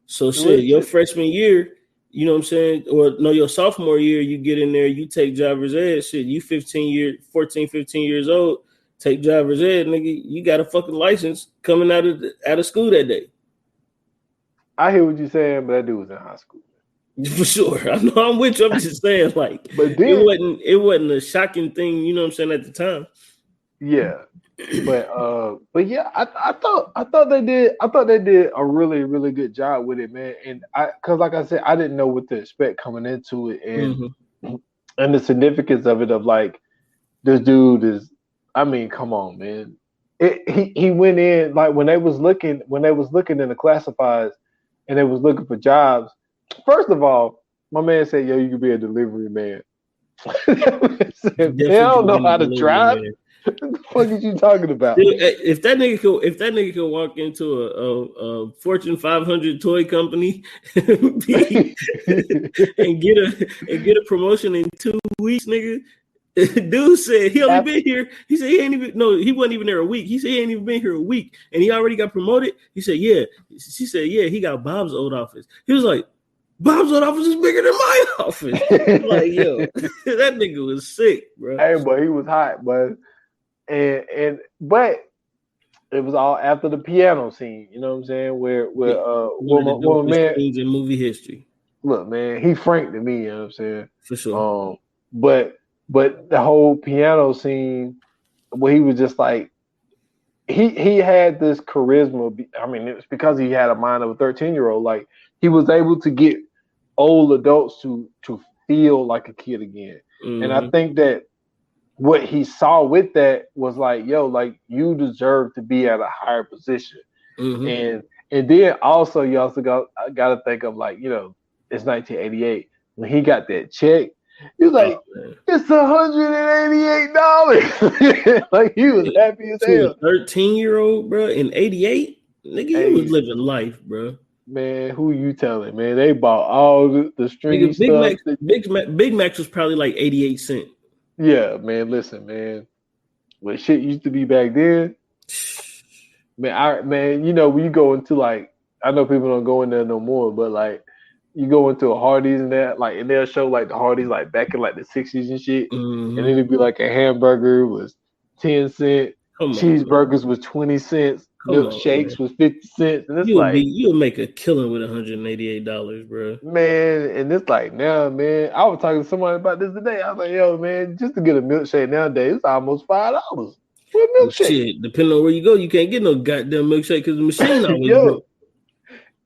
So shit, your freshman year, you know what I'm saying? Or no, your sophomore year, you get in there, you take driver's ed. Shit, you 14, 15 years old, take driver's ed, nigga. You got a fucking license coming out of school that day. I hear what you're saying, but that dude was in high school. For sure. I know I'm with you. I'm just saying, like, but then, it wasn't a shocking thing, you know what I'm saying, at the time. Yeah. But yeah, I thought they did a really, really good job with it, man. And because like I said, I didn't know what to expect coming into it, and the significance of it, of like, this dude is, I mean, come on, man. He went in, like, when they was looking in the classifieds and they was looking for jobs. First of all, my man said, yo, you could be a delivery man. They don't know how to drive. Man. What the fuck is you talking about? Dude, if that nigga could walk into a Fortune 500 toy company and get a promotion in 2 weeks, nigga. Dude said he only been here. He said he wasn't even there a week. He said he ain't even been here a week, and he already got promoted. He said, yeah. She said, yeah, he got Bob's old office. He was like, Bob's old office is bigger than my office. Like, yo, that nigga was sick, bro. Hey, but he was hot, but. But it was all after the piano scene, you know what I'm saying? Where one man in movie history. Look, man, he franked to me, you know what I'm saying? For sure. But the whole piano scene where he was just like, he had this charisma. I mean, it was because he had a mind of a 13-year-old. Like, he was able to get old adults to feel like a kid again. And I think that what he saw with that was like, yo, like, you deserve to be at a higher position. And then also you also got to think of, like, you know, it's 1988 when he got that check. He was like, it's $188. Like, he was happy as hell. 13-year-old, bro, in 88, nigga, he was living life, bro. Man, who you telling, man? They bought all the stringy stuff. Big Mac was probably like 88 cents. Yeah, man. Listen, man. When shit used to be back then, man, you know, when you go into, like, I know people don't go in there no more, but like you go into a Hardee's and that, like, and they'll show like the Hardee's like back in like the 60s and shit, and then it'd be like a hamburger was 10 cents, cheeseburgers was 20 cents, milkshakes was 50 cents, and it's you'll make a killing with $188, bro. Man, and it's like now, man. I was talking to somebody about this today. I was like, yo, man, just to get a milkshake nowadays, it's almost $5 for a milkshake. Shit, depending on where you go, you can't get no goddamn milkshake because the machine always broke.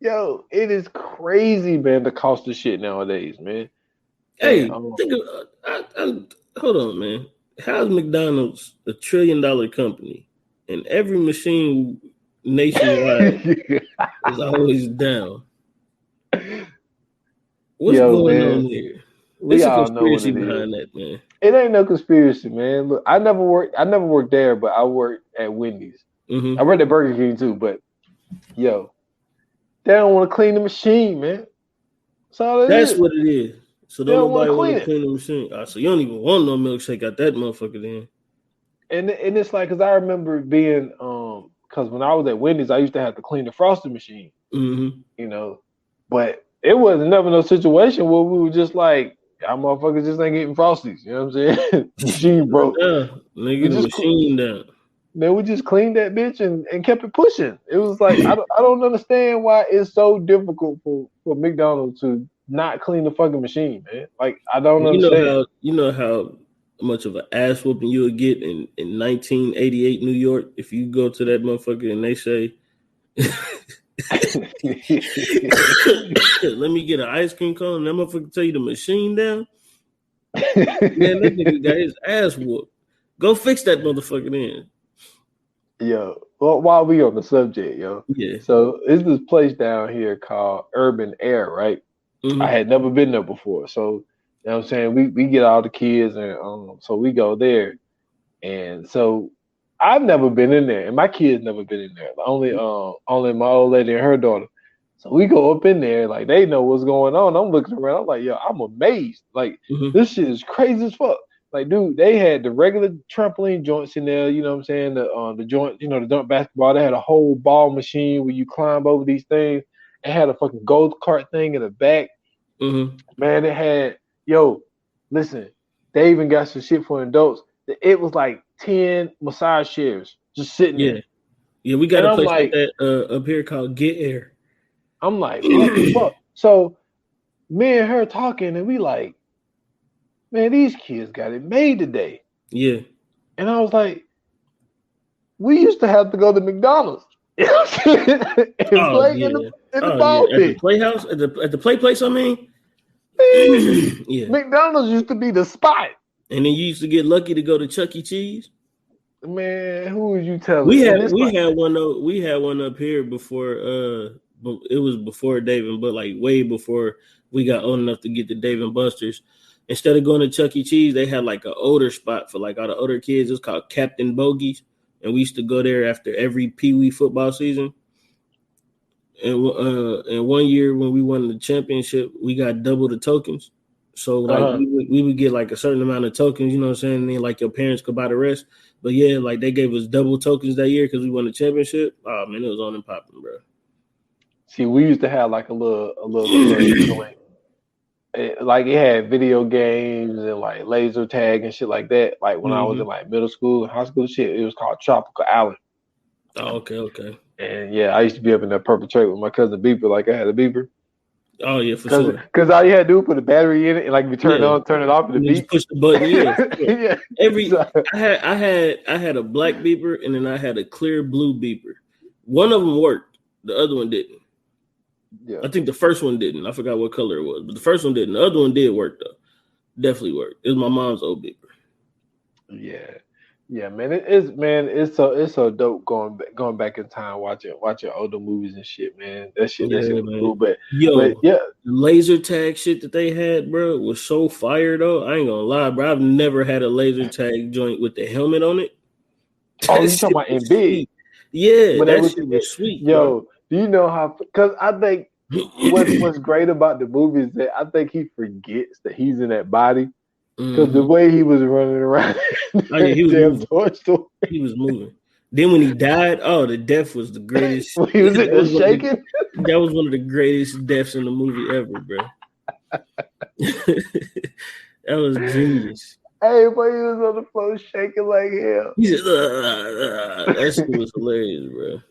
Yo, it is crazy, man, the cost of shit nowadays, man. Hey, think of hold on, man. How's McDonald's $1 trillion company and every machine nationwide is always down? What's going on here? There's a conspiracy behind that, man. It ain't no conspiracy, man. Look, I never worked there, but I worked at Wendy's. I worked at Burger King too, but yo, they don't want to clean the machine, man. That's what it is. So don't nobody want to clean the machine. So you don't even want no milkshake out that motherfucker then. And it's like, because I remember being, because when I was at Wendy's, I used to have to clean the frosting machine, you know, but it wasn't never no situation where we were just like, y'all motherfuckers just ain't getting Frosties. You know what I'm saying? Machine broke. Yeah, nigga, the machine down. Man, we just cleaned that bitch and kept it pushing. It was like, I don't understand why it's so difficult for McDonald's to not clean the fucking machine, man. Like, I don't understand. You know how much of an ass whooping you would get in 1988 New York if you go to that motherfucker and they say, let me get an ice cream cone, and that motherfucker tell you the machine down. Man, that nigga got his ass whooped. Go fix that motherfucker then. Yo, well, while we on the subject, yeah. So it's this place down here called Urban Air, right? I had never been there before, so you know what I'm saying, we get all the kids and so we go there, and so I've never been in there, and my kids never been in there. Only my old lady and her daughter. So we go up in there, like they know what's going on. I'm looking around, I'm like, yo, I'm amazed. Like this shit is crazy as fuck. Like, dude, they had the regular trampoline joints in there, you know what I'm saying? The joint, you know, the dunk basketball. They had a whole ball machine where you climb over these things. It had a fucking gold cart thing in the back. Man, it had, listen, they even got some shit for adults. It was like 10 massage chairs just sitting there. Yeah, we got a place like that up here called Get Air. I'm like, what the fuck? So me and her talking, and we like, man, these kids got it made today. Yeah. And I was like, we used to have to go to McDonald's. You know what I'm saying? And play in the ball pit. At the playhouse? At the play place, I mean? Yeah. McDonald's used to be the spot. And then you used to get lucky to go to Chuck E. Cheese? Man, who was you telling? We had one up here before but it was before Dave, but like way before we got old enough to get to Dave and Buster's. Instead of going to Chuck E. Cheese, they had like an older spot for like all the older kids. It's called Captain Bogey's. And we used to go there after every Pee Wee football season. And one year when we won the championship, we got double the tokens. So like we would get like a certain amount of tokens, you know what I'm saying? And then like your parents could buy the rest. But yeah, like they gave us double tokens that year because we won the championship. Oh man, it was on and popping, bro. See, we used to have like a little like it had video games and like laser tag and shit like that. Like when I was in like middle school and high school shit, it was called Tropical Island. Oh, okay. And yeah, I used to be up in there perpetrate with my cousin Beeper. Like I had a beeper. Oh yeah, for sure. Because all you had to do was put a battery in it and like we turn it on, turn it off, and the beep. Push the button. Yeah. I had a black beeper and then I had a clear blue beeper. One of them worked, the other one didn't. Yeah, I think the first one didn't. I forgot what color it was, but the first one didn't. The other one did work though. Definitely worked. It was my mom's old beeper. Yeah, man. It's so dope going back in time watching older movies and shit, man. That shit was cool. But the laser tag shit that they had, bro, was so fire though. I ain't gonna lie, bro. I've never had a laser tag joint with the helmet on it. Oh, you talking about in big? Yeah, but that shit was sweet. Yo, bro. Do you know how? Because I think what's great about the movie is that I think he forgets that he's in that body. Because the way he was running around, he was moving. Then when he died, the death was the greatest. When he was in the shaking. That was one of the greatest deaths in the movie ever, bro. That was genius. Hey, but he was on the floor shaking like hell. He said, that shit was hilarious, bro.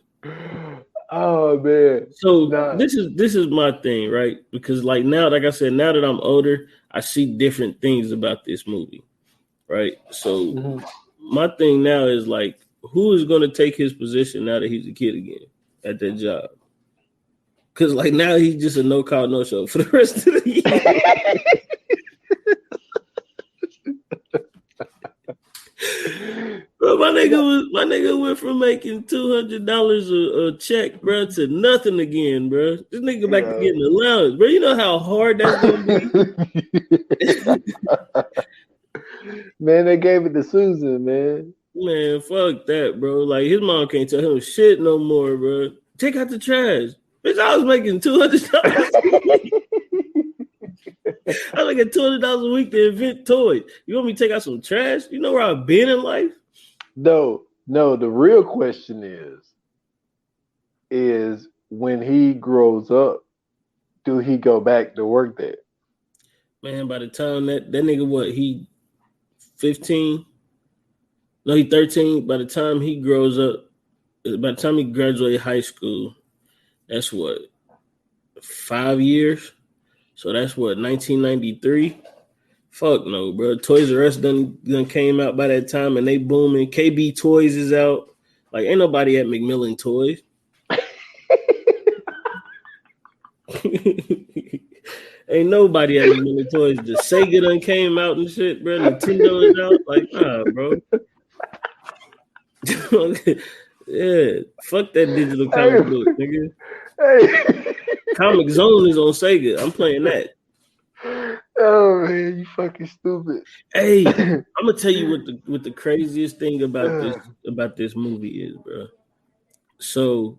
Oh man. So this is my thing, right? Because like now, like I said, now that I'm older, I see different things about this movie, right? So my thing now is like, who is going to take his position now that he's a kid again at that job? Because like now he's just a no call, no show for the rest of the year. Bro, my nigga went from making $200 a check, bro, to nothing again, bro. This nigga back to getting allowance, bro. You know how hard that's gonna be. Man, they gave it to Susan, man. Man, fuck that, bro. Like his mom can't tell him shit no more, bro. Take out the trash, bitch. I was making $200. I was making $200 a week to invent toys. You want me to take out some trash? You know where I've been in life? No. The real question is when he grows up, do he go back to work there? Man, by the time that nigga, what, he 15? No, he 13. By the time he grows up, by the time he graduated high school, that's what, 5 years? So that's what, 1993? Fuck no, bro. Toys R Us done came out by that time and they booming. KB Toys is out. Like, ain't nobody at McMillan Toys. Ain't nobody at McMillan Toys. The Sega done came out and shit, bro. Nintendo is out. Like, nah, bro. Yeah, fuck that digital comic book, nigga. Hey. Comic Zone is on Sega. I'm playing that. Oh man, you fucking stupid. Hey, I'm gonna tell you what the craziest thing about this movie is, bro. So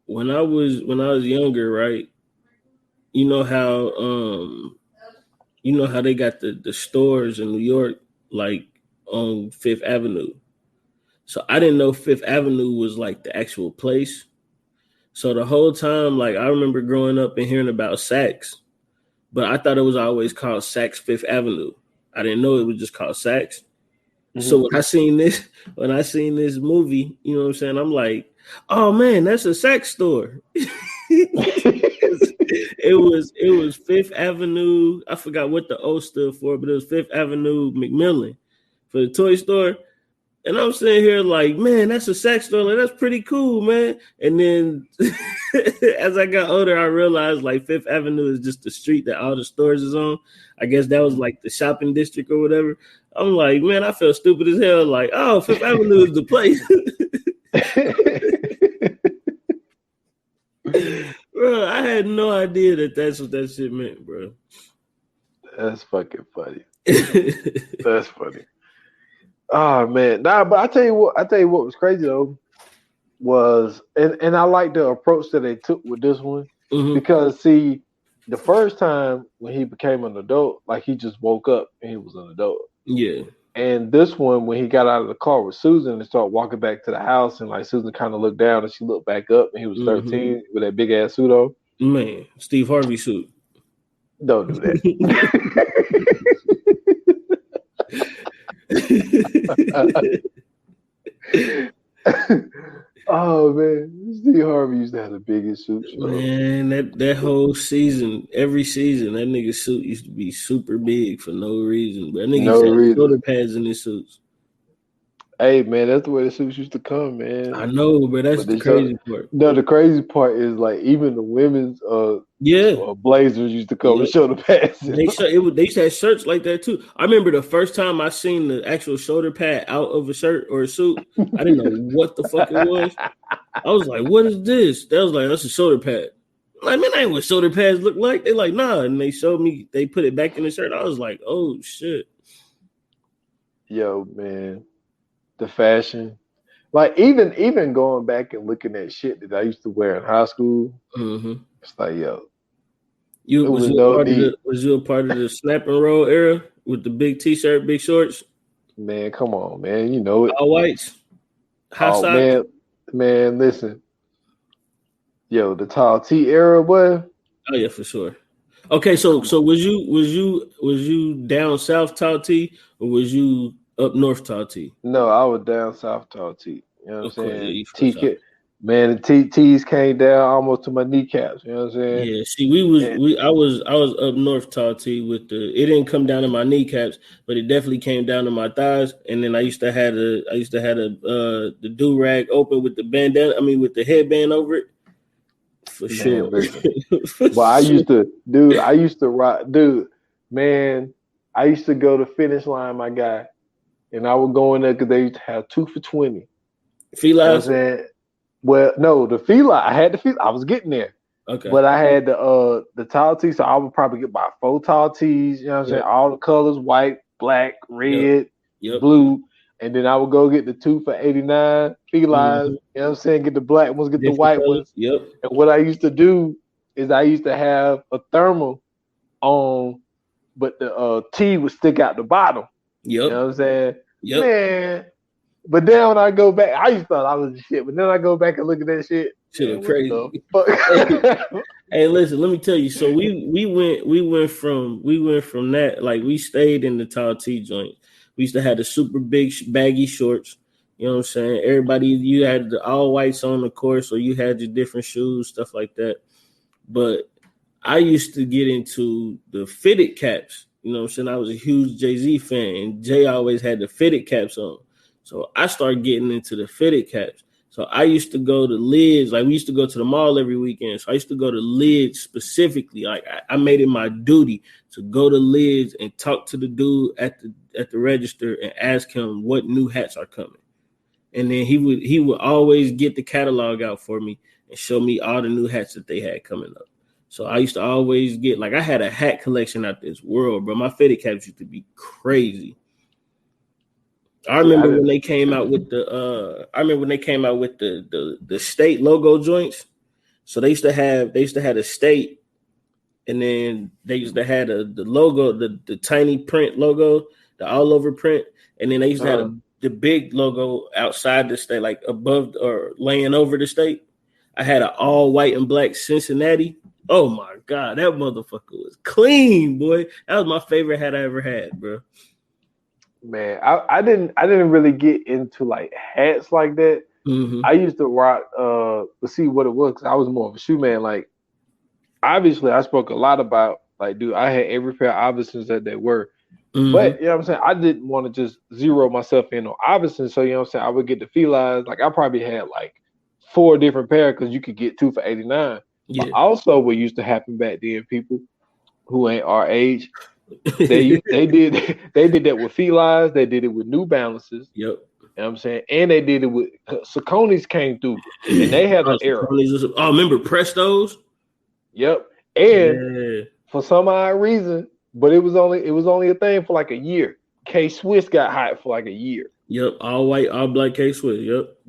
when I was younger, right? You know how they got the stores in New York, like on Fifth Avenue. So I didn't know Fifth Avenue was like the actual place. So the whole time, like I remember growing up and hearing about Saks, but I thought it was always called Saks Fifth Avenue. I didn't know it was just called Saks. Mm-hmm. So when I seen this movie, you know what I'm saying? I'm like, oh man, that's a Saks store. It was Fifth Avenue. I forgot what the O stood for, but it was Fifth Avenue McMillan for the toy store. And I'm sitting here like, man, that's a Saks store. Like, that's pretty cool, man. And then as I got older, I realized like Fifth Avenue is just the street that all the stores is on. I guess that was like the shopping district or whatever. I'm like, man, I felt stupid as hell. Like, oh, Fifth Avenue is the place. Bro, I had no idea that's what that shit meant, bro. That's fucking funny. That's funny. Oh man, but I tell you what was crazy though was, and I like the approach that they took with this one because see, the first time when he became an adult, like he just woke up and he was an adult. Yeah. And this one, when he got out of the car with Susan and started walking back to the house, and like Susan kind of looked down and she looked back up, and he was 13 with that big ass suit on. Man, Steve Harvey suit. Don't do that. Oh man, Steve Harvey used to have the biggest suits. Man, that whole season, every season, that nigga's suit used to be super big for no reason. But that nigga had shoulder pads in his suits. Hey man, that's the way the suits used to come, man. I know, but that's the crazy part. No, the crazy part is like even the women's blazers used to come with shoulder pads. They used to have shirts like that too. I remember the first time I seen the actual shoulder pad out of a shirt or a suit. I didn't know what the fuck it was. I was like, "What is this?" That was like, "That's a shoulder pad." I'm like, man, that ain't what shoulder pads look like. They like, nah, and they showed me. They put it back in the shirt. I was like, "Oh shit." Yo, man. The fashion, like even going back and looking at shit that I used to wear in high school, it's like, yo, was you a part of the snap and roll era with the big t-shirt, big shorts? Man, come on, man, you know it. All whites. Hot Oh socks. man, listen, yo, the tall T era, boy. Oh yeah, for sure. Okay, so Come on. was you down south tall T or was you up north tall T? No, I was down south tall T. You know what I'm Of course, yeah, saying? you from south. Man, the T's came down almost to my kneecaps. You know what I'm saying? Yeah, see, And, I was up north tall T with it didn't come down to my kneecaps, but it definitely came down to my thighs. And then I used to have the do rag open with the bandana. I mean, with the headband over it. For man, sure. listen. For But I sure. used to rock, man. I used to go to Finish Line, my guy, and I would go in there because they used to have 2 for 20. You know what I'm Felines? saying? Well, no, the Fila, I had the Fila. I was getting there. Okay. But I had the tall tees, so I would probably get about 4 tall tees, you know what I'm saying? Yep. All the colors, white, black, Yep. red, Yep. blue. And then I would go get the 2 for 89 felines, Mm-hmm. you know what I'm saying? Get the black ones, get the Different white colors. ones. Yep. And what I used to do is I used to have a thermal on, but the tee would stick out the bottom. You Yep. know what I'm saying? Yep. Man. But then when I go back, I used to thought I was the shit. But then I go back and look at that shit. Shit Man, look what crazy. the fuck? Hey, listen, let me tell you. So we went from that, like we stayed in the tall T joint. We used to have the super big baggy shorts. You know what I'm saying? Everybody, you had the all whites on, of course, or you had your different shoes, stuff like that. But I used to get into the fitted caps. You know what I'm saying? I was a huge Jay-Z fan, and Jay always had the fitted caps on. So I started getting into the fitted caps. So I used to go to Lids, like we used to go to the mall every weekend. So I used to go to Lids specifically. Like I made it my duty to go to Lids and talk to the dude at the register and ask him what new hats are coming. And then he would always get the catalog out for me and show me all the new hats that they had coming up. So I used to always get, like, I had a hat collection out this world, bro. My fitted caps used to be crazy. I remember when they came out with the state logo joints. So they used to have the state, and then they used to have the logo, the tiny print logo, the all over print, and then they used to have the big logo outside the state, like above or laying over the state. I had an all white and black Cincinnati. Oh my God, that motherfucker was clean, boy. That was my favorite hat I ever had, bro. Man, I didn't really get into like hats like that. Mm-hmm. I used to rock to see what it was, 'cause I was more of a shoe man. Like, obviously I spoke a lot about, like, dude, I had every pair of Iversons that they were. Mm-hmm. But you know what I'm saying, I didn't want to just zero myself in on Iverson. So you know what I'm saying, I would get the felines. Like, I probably had like 4 different pairs because you could get 2 for 89. Yeah. But also what used to happen back then, people who ain't our age, they did that with felines, they did it with New Balances. Yep. You know what I'm saying? And they did it with Saucony's came through, and they had an era. Oh, remember Prestos? Yep. And for some odd reason, but it was only a thing for like a year. K Swiss got hot for like a year. Yep. All white, all black K Swiss.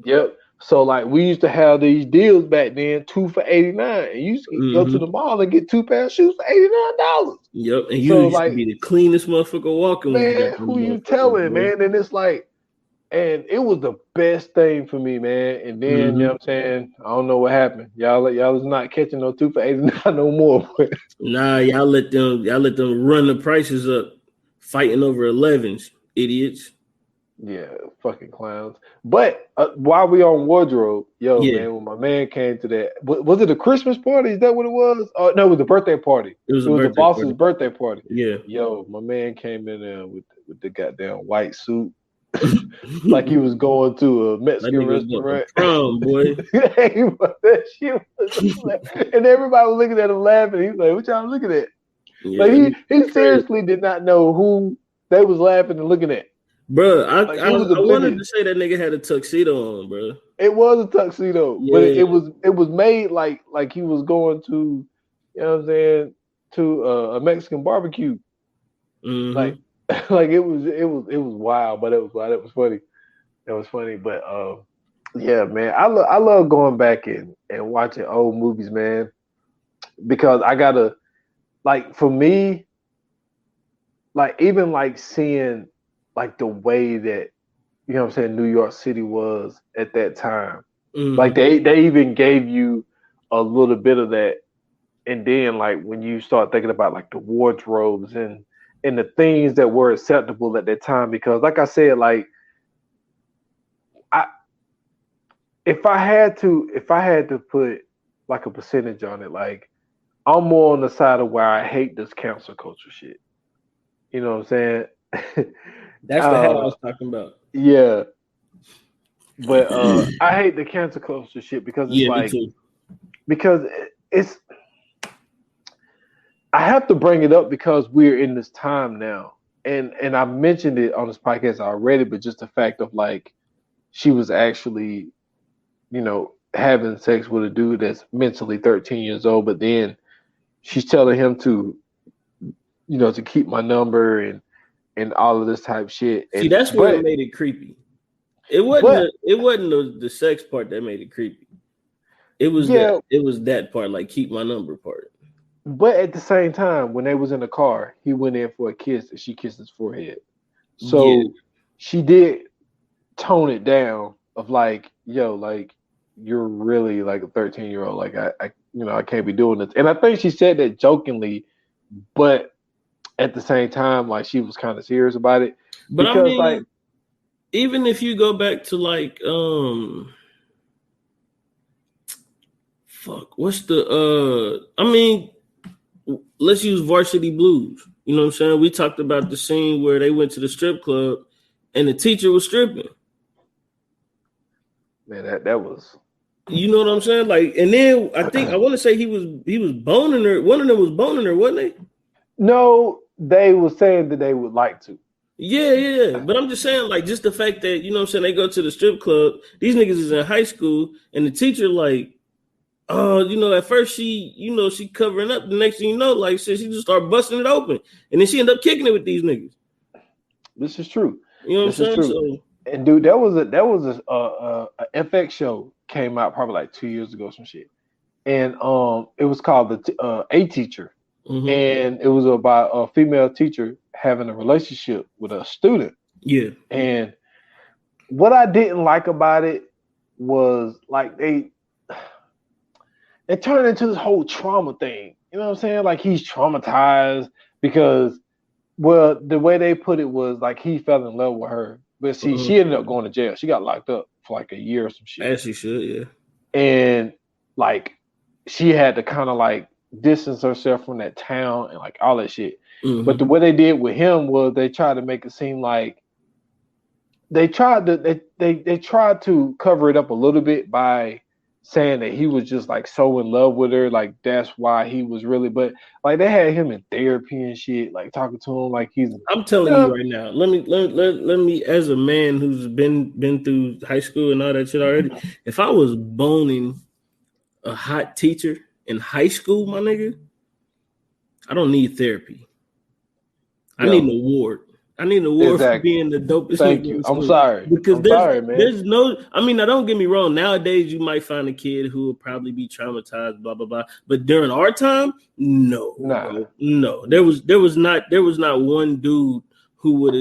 Yep. So like we used to have these deals back then, 2 for 89. And you used to go to the mall and get 2 pairs of shoes for $89. Yep. And you so, used like, to be the cleanest motherfucker walking. Man, who you telling, man? And it's like, and it was the best thing for me, man. And then, you know what I'm saying? I don't know what happened. Y'all was not catching no 2 for 89 no more. Nah, y'all let them run the prices up, fighting over 11s, idiots. Yeah, fucking clowns. But while we on wardrobe, man, when my man came to that, was it a Christmas party? Is that what it was? No, it was a birthday party. It was the boss's birthday party. Yeah. Yo, my man came in there with the goddamn white suit, like he was going to a Mexican restaurant. Prom, boy. That shit was and everybody was looking at him laughing. He was like, "What y'all looking at?" Yeah, like he seriously did not know who they was laughing and looking at. Bro, I wanted to say that nigga had a tuxedo on, bro. It was a tuxedo, but it was made like he was going to, you know what I'm saying, to a Mexican barbecue. Like it was wild, but it was wild. It was funny. It was funny, but yeah, man, I love going back and watching old movies, man, because I gotta, like, for me, like, even like seeing like the way that you know what I'm saying, New York City was at that time. Mm-hmm. Like they even gave you a little bit of that. And then like when you start thinking about like the wardrobes and the things that were acceptable at that time, because like I said, like I if I had to put like a percentage on it, like I'm more on the side of where I hate this cancel culture shit. You know what I'm saying? That's the hat I was talking about. Yeah. But I hate the cancel culture shit because it's like, me too. because it's, I have to bring it up because we're in this time now. And I mentioned it on this podcast already, but just the fact of like, she was actually, you know, having sex with a dude that's mentally 13 years old, but then she's telling him to, you know, to keep my number and all of this type shit. See, that's where it made it creepy. It wasn't the sex part that made it creepy. It was that part, like keep my number part. But at the same time, when they was in the car, he went in for a kiss and she kissed his forehead. So she did tone it down of like, yo, like you're really like a 13-year-old. Like I you know, I can't be doing this. And I think she said that jokingly, but at the same time, like she was kind of serious about it. But because, I mean, like, even if you go back to like what's the I mean, let's use Varsity Blues. You know what I'm saying? We talked about the scene where they went to the strip club and the teacher was stripping. Man, that was, you know what I'm saying? Like, and then I want to say he was boning her. One of them was boning her, wasn't they? No, they were saying that they would like to. Yeah. But I'm just saying, like, just the fact that, you know what I'm saying, they go to the strip club, these niggas is in high school, and the teacher, like, you know, at first she covering up. The next thing you know, like, she just start busting it open. And then she ended up kicking it with these niggas. This is true. You know what I'm saying? So, and dude, there was a FX show came out probably like 2 years ago, some shit. And it was called the A Teacher. Mm-hmm. And it was about a female teacher having a relationship with a student. Yeah. And what I didn't like about it was like they turned into this whole trauma thing. You know what I'm saying? Like he's traumatized because, well, the way they put it was like he fell in love with her. But see, she ended up going to jail. She got locked up for like a year or some shit. As she should, yeah. And like she had to kind of like distance herself from that town and like all that shit. Mm-hmm. But the way they did with him was they tried to make it seem like they tried to cover it up a little bit by saying that he was just like so in love with her, like that's why he was really. But like they had him in therapy and shit, like talking to him like he's. I'm telling you right now. Let me, as a man who's been through high school and all that shit already. If I was boning a hot teacher in high school, my nigga, I don't need therapy. I need an award. I need an award for being the dopest. Thank you. I'm sorry. Because man. There's no. I mean, now don't get me wrong. Nowadays, you might find a kid who will probably be traumatized, blah blah blah. But during our time, no. There was not one dude who would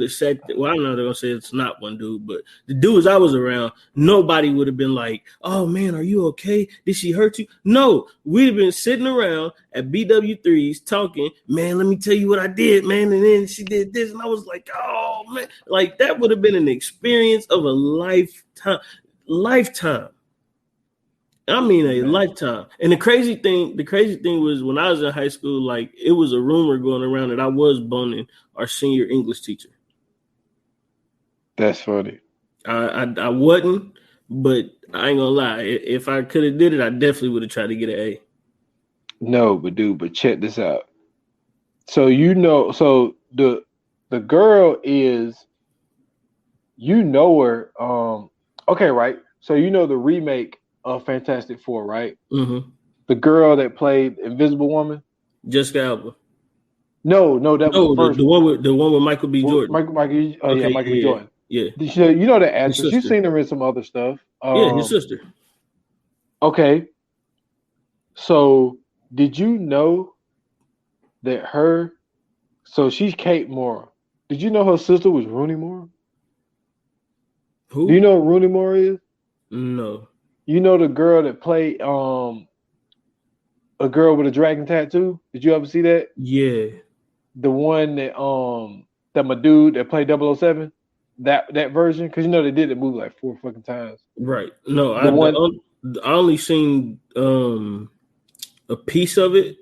have said. Well, I don't know. They're gonna say it's not one dude, but the dudes I was around, nobody would have been like, "Oh man, are you okay? Did she hurt you?" No, we'd have been sitting around at BW3s talking. Man, let me tell you what I did, man. And then she did this, and I was like, "Oh man!" Like that would have been an experience of a lifetime. I mean, a lifetime. And the crazy thing was when I was in high school, like it was a rumor going around that I was boning our senior English teacher. That's funny. I wasn't, but I ain't gonna lie. If I could have did it, I definitely would have tried to get an A. No, but check this out. So the girl is, you know her. Okay, right. So you know the remake of Fantastic Four, right? Mm-hmm. The girl that played Invisible Woman, Jessica Alba. No, that was the first the one with Michael B. Jordan. Michael B. Jordan. Yeah. You know the actress. You've seen her in some other stuff. Yeah, his sister. Okay. So did you know that so she's Kate Mora. Did you know her sister was Rooney Mara? Who? Do you know what Rooney Mara is? No. You know the girl that played a girl with a dragon tattoo? Did you ever see that? Yeah. The one that my dude that played 007? That version? Because you know they did the movie like 4 fucking times. Right. No, The I only seen a piece of it,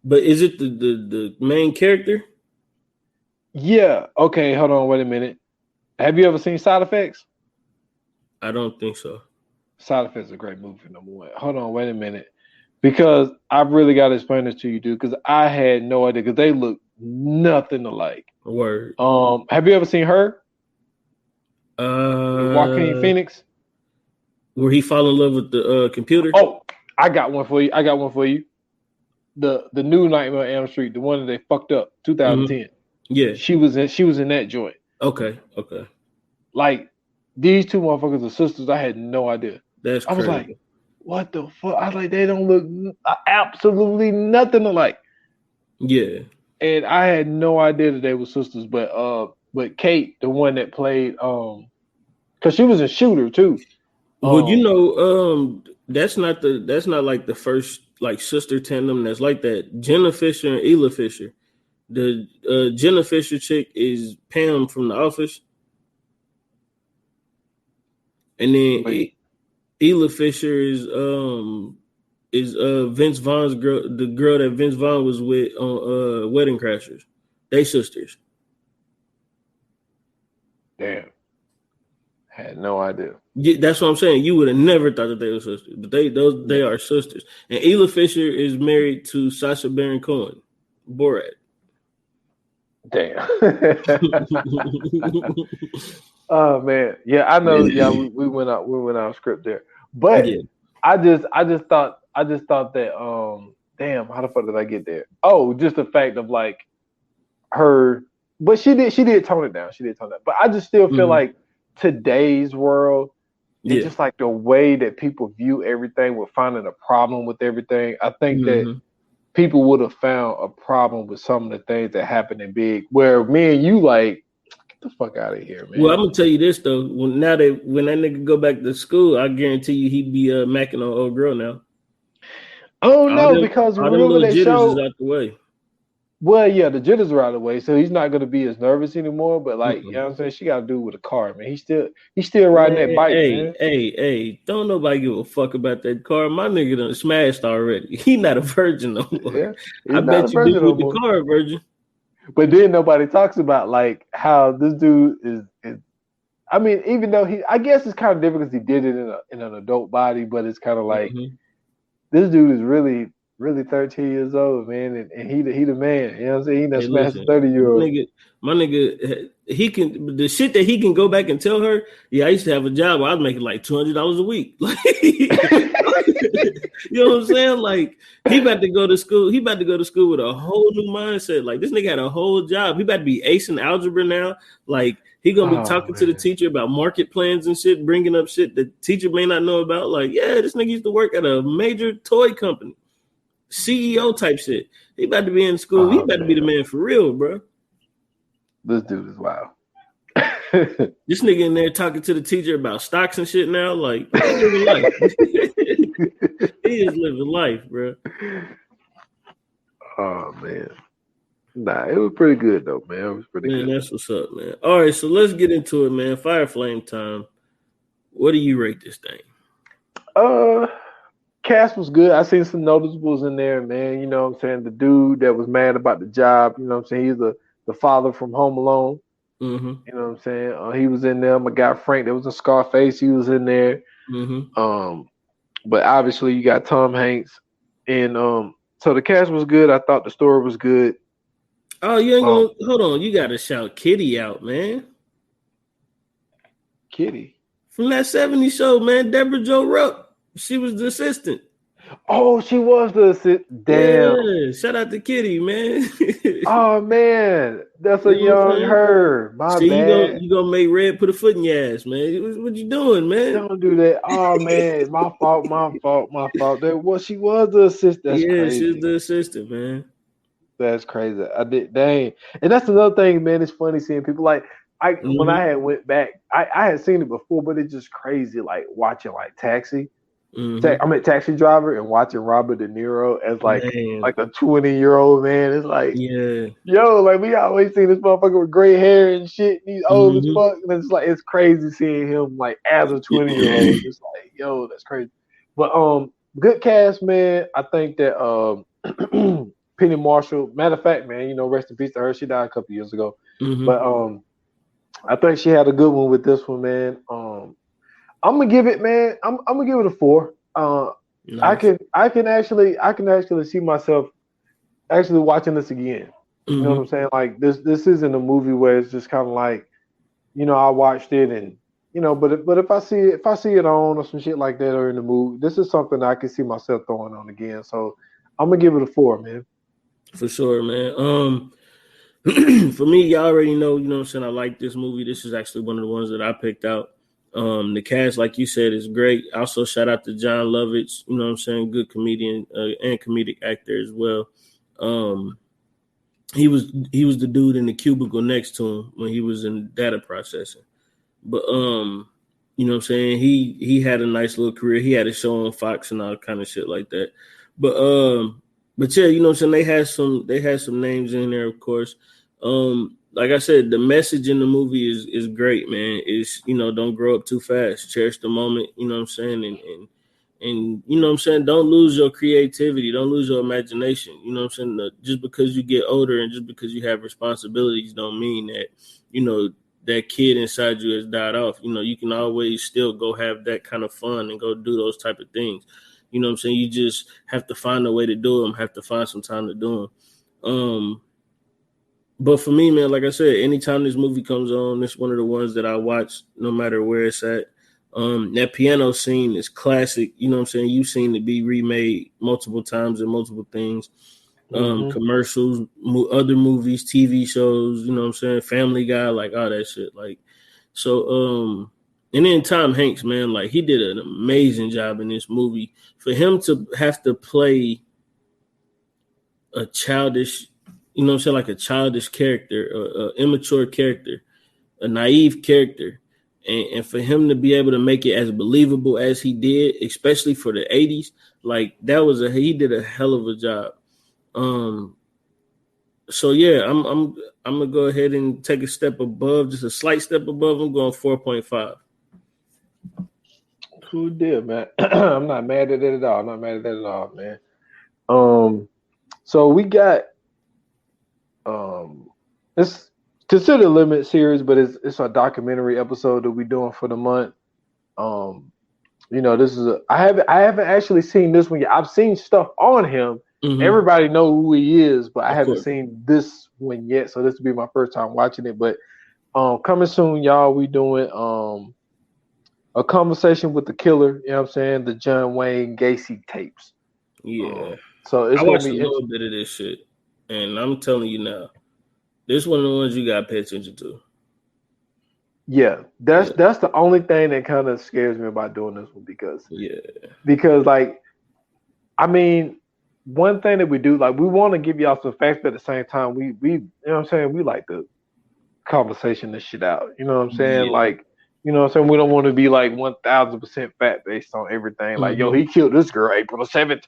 but is it the main character? Yeah. Okay, hold on, wait a minute. Have you ever seen Side Effects? I don't think so. Side Effects is a great movie, number one. Hold on, wait a minute. Because I really got to explain this to you, dude, because I had no idea, because they look nothing alike. Word. Have you ever seen Her? Uh, Joaquin Phoenix? Where he fall in love with the computer? Oh, I got one for you. The new Nightmare on Elm Street, the one that they fucked up, 2010. Mm-hmm. Yeah. She was in that joint. Okay. Like, these two motherfuckers are sisters. I had no idea. That's I was crazy. like, what the fuck? I was like, they don't look absolutely nothing alike. Yeah. And I had no idea that they were sisters. But Kate, the one that played, because she was a shooter too. Well, you know, that's not like the first like sister tandem that's like that. Jenna Fisher and Ela Fisher. The Jenna Fisher chick is Pam from The Office, and then Ela Fisher is Vince Vaughn's girl, the girl that Vince Vaughn was with on Wedding Crashers. They sisters. Damn. Had no idea. Yeah, that's what I'm saying. You would have never thought that they were sisters, but they are sisters. And Ela Fisher is married to Sacha Baron Cohen, Borat. Damn. Oh man, yeah, I know. Yeah, we went out script there, but yeah. I just thought that damn, how the fuck did I get there? Oh, just the fact of like her, but she did tone it down. But I just still feel like today's world, it's just like the way that people view everything with finding a problem with everything. I think that people would have found a problem with some of the things that happened in Big, where me and you like, get the fuck out of here, man. Well, I'm gonna tell you this though. When that nigga go back to school, I guarantee you he'd be macking on old girl now. Oh no, because remember they showed is out the way. Well, yeah, the jitters are out of the way, so he's not going to be as nervous anymore. But like, you know what I'm saying, she got to do with a car, man. He's still riding that bike, man. Hey, don't nobody give a fuck about that car. My nigga done smashed already. He not a virgin no more. Yeah, I bet you do with the car, virgin. But then nobody talks about like how this dude is. I mean, even though I guess it's kind of different because he did it in an adult body, but it's kind of like this dude is really 13 years old, man, and he the man. You know what I'm saying? He done smashed a 30-year-old. My nigga, he can the shit that he can go back and tell her. Yeah, I used to have a job where I was making like $200 a week. Like, you know what I'm saying? Like, he about to go to school. He about to go to school with a whole new mindset. Like, this nigga had a whole job. He about to be acing algebra now. Like, he gonna be talking to the teacher about market plans and shit, bringing up shit the teacher may not know about. Like, yeah, this nigga used to work at a major toy company. CEO type shit. He about to be in school. He about to be the man for real, bro. This dude is wild. This nigga in there talking to the teacher about stocks and shit now. Like, he's living life. He is living life, bro. Oh man. Nah, it was pretty good though, man. It was pretty good. Man, that's what's up, man. All right, so let's get into it, man. Fire Flame time. What do you rate this thing? Cast was good. I seen some noticeables in there, man. You know what I'm saying? The dude that was mad about the job, you know what I'm saying? He's the father from Home Alone. You know what I'm saying? He was in there. My guy Frank, that was in Scarface. He was in there. But obviously you got Tom Hanks. And so the cast was good. I thought the story was good. Oh, you ain't gonna hold on. You gotta shout Kitty out, man. Kitty? From that 70s show, man. Deborah Jo Rupp. She was the assistant. Oh, she was the assistant. Damn. Yeah, shout out to Kitty, man. Oh man, that's a young Heard. My bad. You gonna make Red put a foot in your ass, man. What you doing, man? Don't do that. Oh man, my fault. She was the assistant. That's crazy. She's the assistant, man. That's crazy. I did. Dang. And that's another thing, man. It's funny seeing people like when I had went back, I had seen it before, but it's just crazy, like watching like Taxi. I'm a Taxi Driver and watching Robert De Niro as like a 20-year-old man. It's like, yo, like we always see this motherfucker with gray hair and shit. And he's old as fuck, and it's like it's crazy seeing him like as a 20-year-old. It's like, yo, that's crazy. But good cast, man. I think that Penny Marshall. Matter of fact, man, you know, rest in peace to her. She died a couple years ago. But I think she had a good one with this one, man. I'm gonna give it, man. I'm gonna give it a 4. Nice. I can actually see myself actually watching this again. You know what I'm saying? Like this isn't a movie where it's just kind of like, you know, I watched it and you know, but if I see it on or some shit like that or in the movie, this is something I can see myself throwing on again. So I'm gonna give it a 4, man. For sure, man. For me, y'all already know, you know what I'm saying, I like this movie. This is actually one of the ones that I picked out. The cast, like you said, is great. Also, shout out to John Lovitz, you know what I'm saying, good comedian and comedic actor as well. He was the dude in the cubicle next to him when he was in data processing. But you know what I'm saying, he had a nice little career. He had a show on Fox and all kind of shit like that. But yeah, you know what I'm saying, they had some names in there, of course. Like I said, the message in the movie is great, man. It's, you know, don't grow up too fast. Cherish the moment, you know what I'm saying? And you know what I'm saying? Don't lose your creativity. Don't lose your imagination. You know what I'm saying? Just because you get older and just because you have responsibilities don't mean that, you know, that kid inside you has died off. You know, you can always still go have that kind of fun and go do those type of things. You know what I'm saying? You just have to find a way to do them, have to find some time to do them. But for me, man, like I said, anytime this movie comes on, it's one of the ones that I watch no matter where it's at. That piano scene is classic. You know what I'm saying? You've seen it be remade multiple times in multiple things. Commercials, other movies, TV shows, you know what I'm saying? Family Guy, like all that shit. Like, so, and then Tom Hanks, man, like he did an amazing job in this movie. For him to have to play a childish, you know what I'm saying, like a childish character, a immature character, a naive character, and for him to be able to make it as believable as he did, especially for the 80s, like he did a hell of a job. So yeah, I'm gonna go ahead and take a step above, just a slight step above. I'm going 4.5. Who did, man? I'm not mad at it at all. Man. So we got it's considered a limited series, but it's a documentary episode that we're doing for the month. You know, this is I haven't actually seen this one yet. I've seen stuff on him. Everybody know who he is, but I haven't seen this one yet. So this will be my first time watching it. But coming soon, y'all, we doing a conversation with the killer. You know what I'm saying? The John Wayne Gacy tapes. Yeah. So it's I gonna watched be a little bit of this shit, and I'm telling you now, this one of the ones you gotta pay attention to. Yeah, that's the only thing that kind of scares me about doing this one because like, I mean, one thing that we do, like, we want to give y'all some facts, but at the same time, we you know what I'm saying, we like to conversation this shit out. You know what I'm saying? Like, you know what I'm saying? We don't want to be like 1,000% fact based on everything. Like, yo, he killed this girl April the 7th.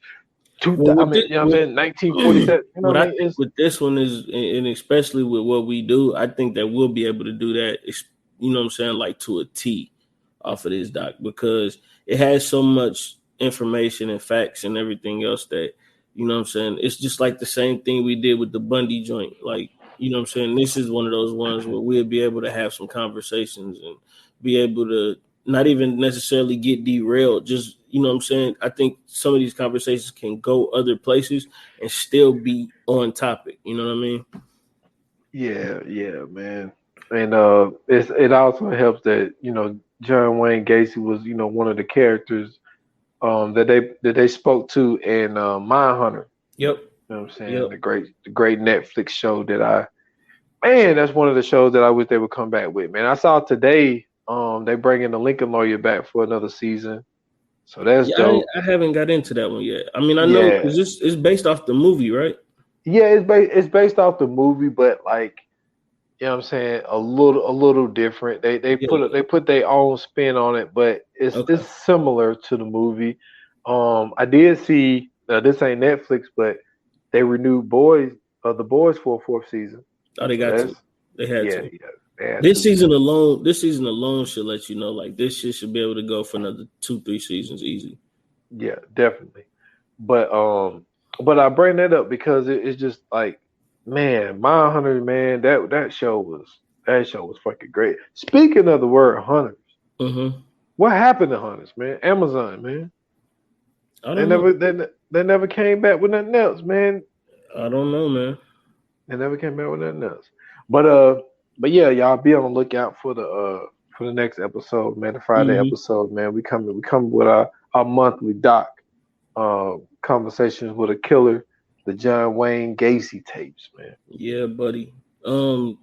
You know what I'm saying? 1947. You know what what I think with this one is, and especially with what we do, I think that we'll be able to do that, you know what I'm saying, like to a T off of this doc, because it has so much information and facts and everything else that, you know what I'm saying, it's just like the same thing we did with the Bundy joint. Like, you know what I'm saying, this is one of those ones where we'll be able to have some conversations and be able to not even necessarily get derailed. Just, you know what I'm saying, I think some of these conversations can go other places and still be on topic. You know what I mean? Yeah, man. And it also helps that, you know, John Wayne Gacy was, you know, one of the characters that they spoke to in Mindhunter. Yep. You know what I'm saying? The great Netflix show that's one of the shows that I wish they would come back with. Man, I saw today they bringing the Lincoln Lawyer back for another season. So that's dope. I haven't got into that one yet. I mean, I know because it's based off the movie, right? Yeah, it's based off the movie, but like, you know what I'm saying, a little different. They put their own spin on it, but it's similar to the movie. I did see this ain't Netflix, but they renewed the boys for a fourth season. Oh, they got to. They had to. Yeah, this season alone should let you know, like, this shit should be able to go for another 2-3 seasons easy. Yeah, definitely. But I bring that up because it's just like, man, Mind Hunters, man, that show was fucking great. Speaking of the word hunters, what happened to Hunters, man? Amazon, man. I don't know. They never came back with nothing else, man. I don't know, man. They never came back with nothing else. But yeah, y'all be on the lookout for the next episode, man. The Friday episode, man. We come with our monthly doc conversations with a killer, the John Wayne Gacy tapes, man. Yeah, buddy.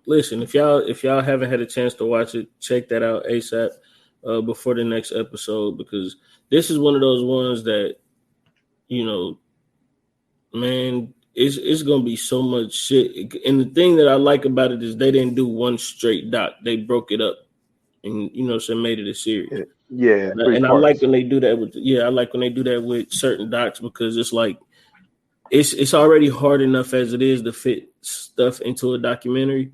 Listen, if y'all haven't had a chance to watch it, check that out ASAP before the next episode, because this is one of those ones that, you know, man, it's gonna be so much shit. And the thing that I like about it is they didn't do one straight doc. They broke it up and, you know, so made it a series. Yeah. And I like when they do that I like when they do that with certain docs, because it's like it's already hard enough as it is to fit stuff into a documentary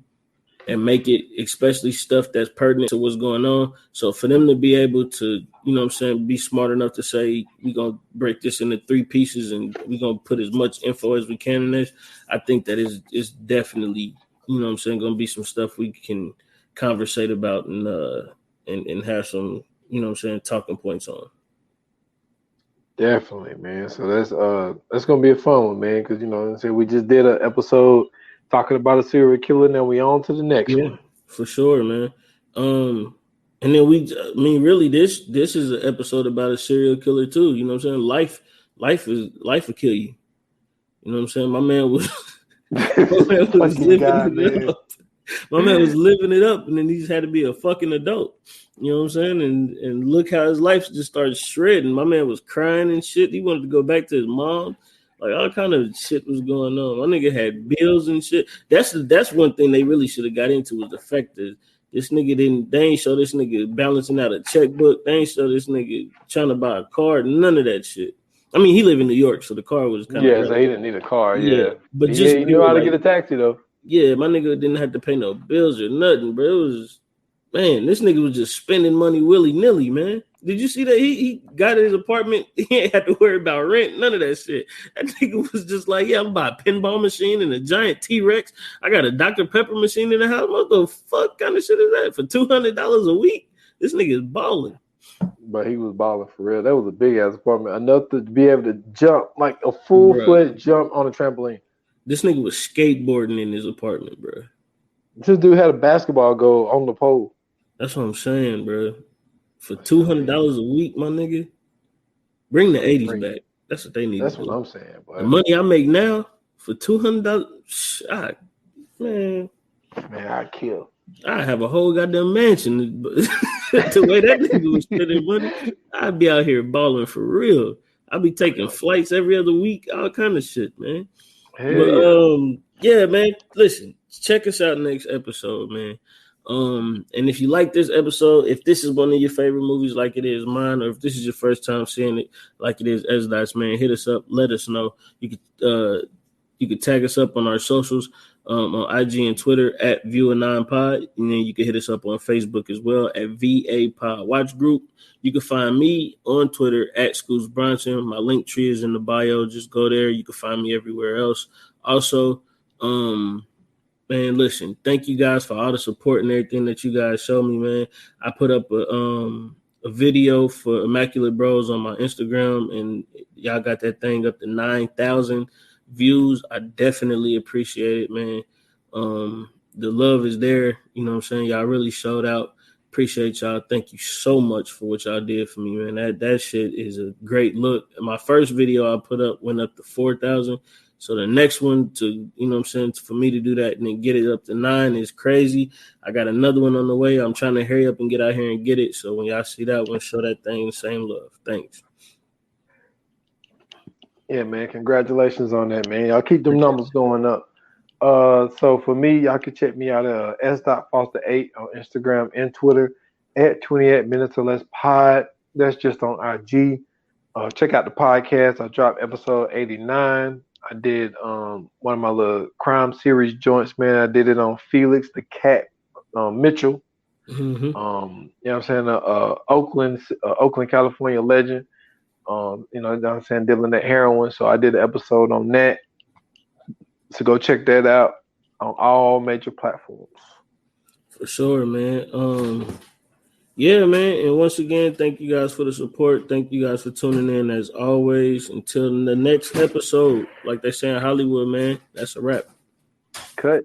and make it, especially stuff that's pertinent to what's going on. So for them to be able to, you know what I'm saying, be smart enough to say, we're going to break this into 3 pieces and we're going to put as much info as we can in this, I think that is definitely, you know what I'm saying, going to be some stuff we can conversate about and have some, you know what I'm saying, talking points on. Definitely, man. So that's gonna be a fun one, man. Because, you know what I'm saying, we just did an episode talking about a serial killer, and then we on to the next one. For sure, man. And then really, this is an episode about a serial killer too. You know what I'm saying? Life will kill you. You know what I'm saying? My man was living it up. My man was living it up, and then he just had to be a fucking adult. You know what I'm saying? And look how his life just started shredding. My man was crying and shit. He wanted to go back to his mom. Like, all kind of shit was going on. My nigga had bills and shit. That's one thing they really should have got into, was the fact that this nigga they ain't show this nigga balancing out a checkbook. They ain't show this nigga trying to buy a car. None of that shit. I mean, he live in New York, so the car was kind of so he didn't need a car. Yeah. But he knew how to get a taxi though. Yeah, my nigga didn't have to pay no bills or nothing, bro. It was, man, this nigga was just spending money willy-nilly, man. Did you see that? He got his apartment. He ain't had to worry about rent, none of that shit. That nigga was just like, yeah, I'm buying a pinball machine and a giant T-Rex. I got a Dr. Pepper machine in the house. What the fuck kind of shit is that? For $200 a week? This nigga is balling. But he was balling for real. That was a big-ass apartment. Enough to be able to jump, like a full-fledged jump on a trampoline. This nigga was skateboarding in his apartment, bro. This dude had a basketball goal on the pole. That's what I'm saying, bro. For $200 a week, my nigga, bring the 80s back. That's what they need. That's what I'm saying, boy. The money I make now for $200, man, I kill. I have a whole goddamn mansion. The way that nigga was spending money, I'd be out here balling for real. I'd be taking flights every other week, all kind of shit, man. Yeah, man. Listen, check us out next episode, man. And if you like this episode, if this is one of your favorite movies like it is mine, or if this is your first time seeing it like it is SDOT's, man, hit us up, let us know. You could tag us up on our socials, on IG and Twitter at View9Pod, and then you can hit us up on Facebook as well at VA Pod Watch Group. You can find me on Twitter at Scoots Bronson. My link tree is in the bio. Just go there. You can find me everywhere else. Also, man, listen, thank you guys for all the support and everything that you guys show me, man. I put up a video for Immaculate Bros on my Instagram, and y'all got that thing up to 9,000 views. I definitely appreciate it, man. The love is there. You know what I'm saying? Y'all really showed out. Appreciate y'all. Thank you so much for what y'all did for me, man. That shit is a great look. My first video I put up went up to 4,000. So the next one to, you know what I'm saying, for me to do that and then get it up to 9 is crazy. I got another one on the way. I'm trying to hurry up and get out here and get it. So when y'all see that one, show that thing the same love. Thanks. Yeah, man. Congratulations on that, man. Y'all keep them numbers going up. So for me, y'all can check me out at s.foster8 on Instagram and Twitter at 28 minutes or less pod. That's just on IG. Check out the podcast. I dropped episode 89. I did one of my little crime series joints, man. I did it on Felix the Cat Mitchell. Mm-hmm. You know what I'm saying? Oakland, California legend. You know what I'm saying, dealing that heroin. So I did an episode on that. So go check that out on all major platforms. For sure, man. Yeah, man. And once again, thank you guys for the support. Thank you guys for tuning in as always. Until the next episode, like they say in Hollywood, man, that's a wrap. Cut.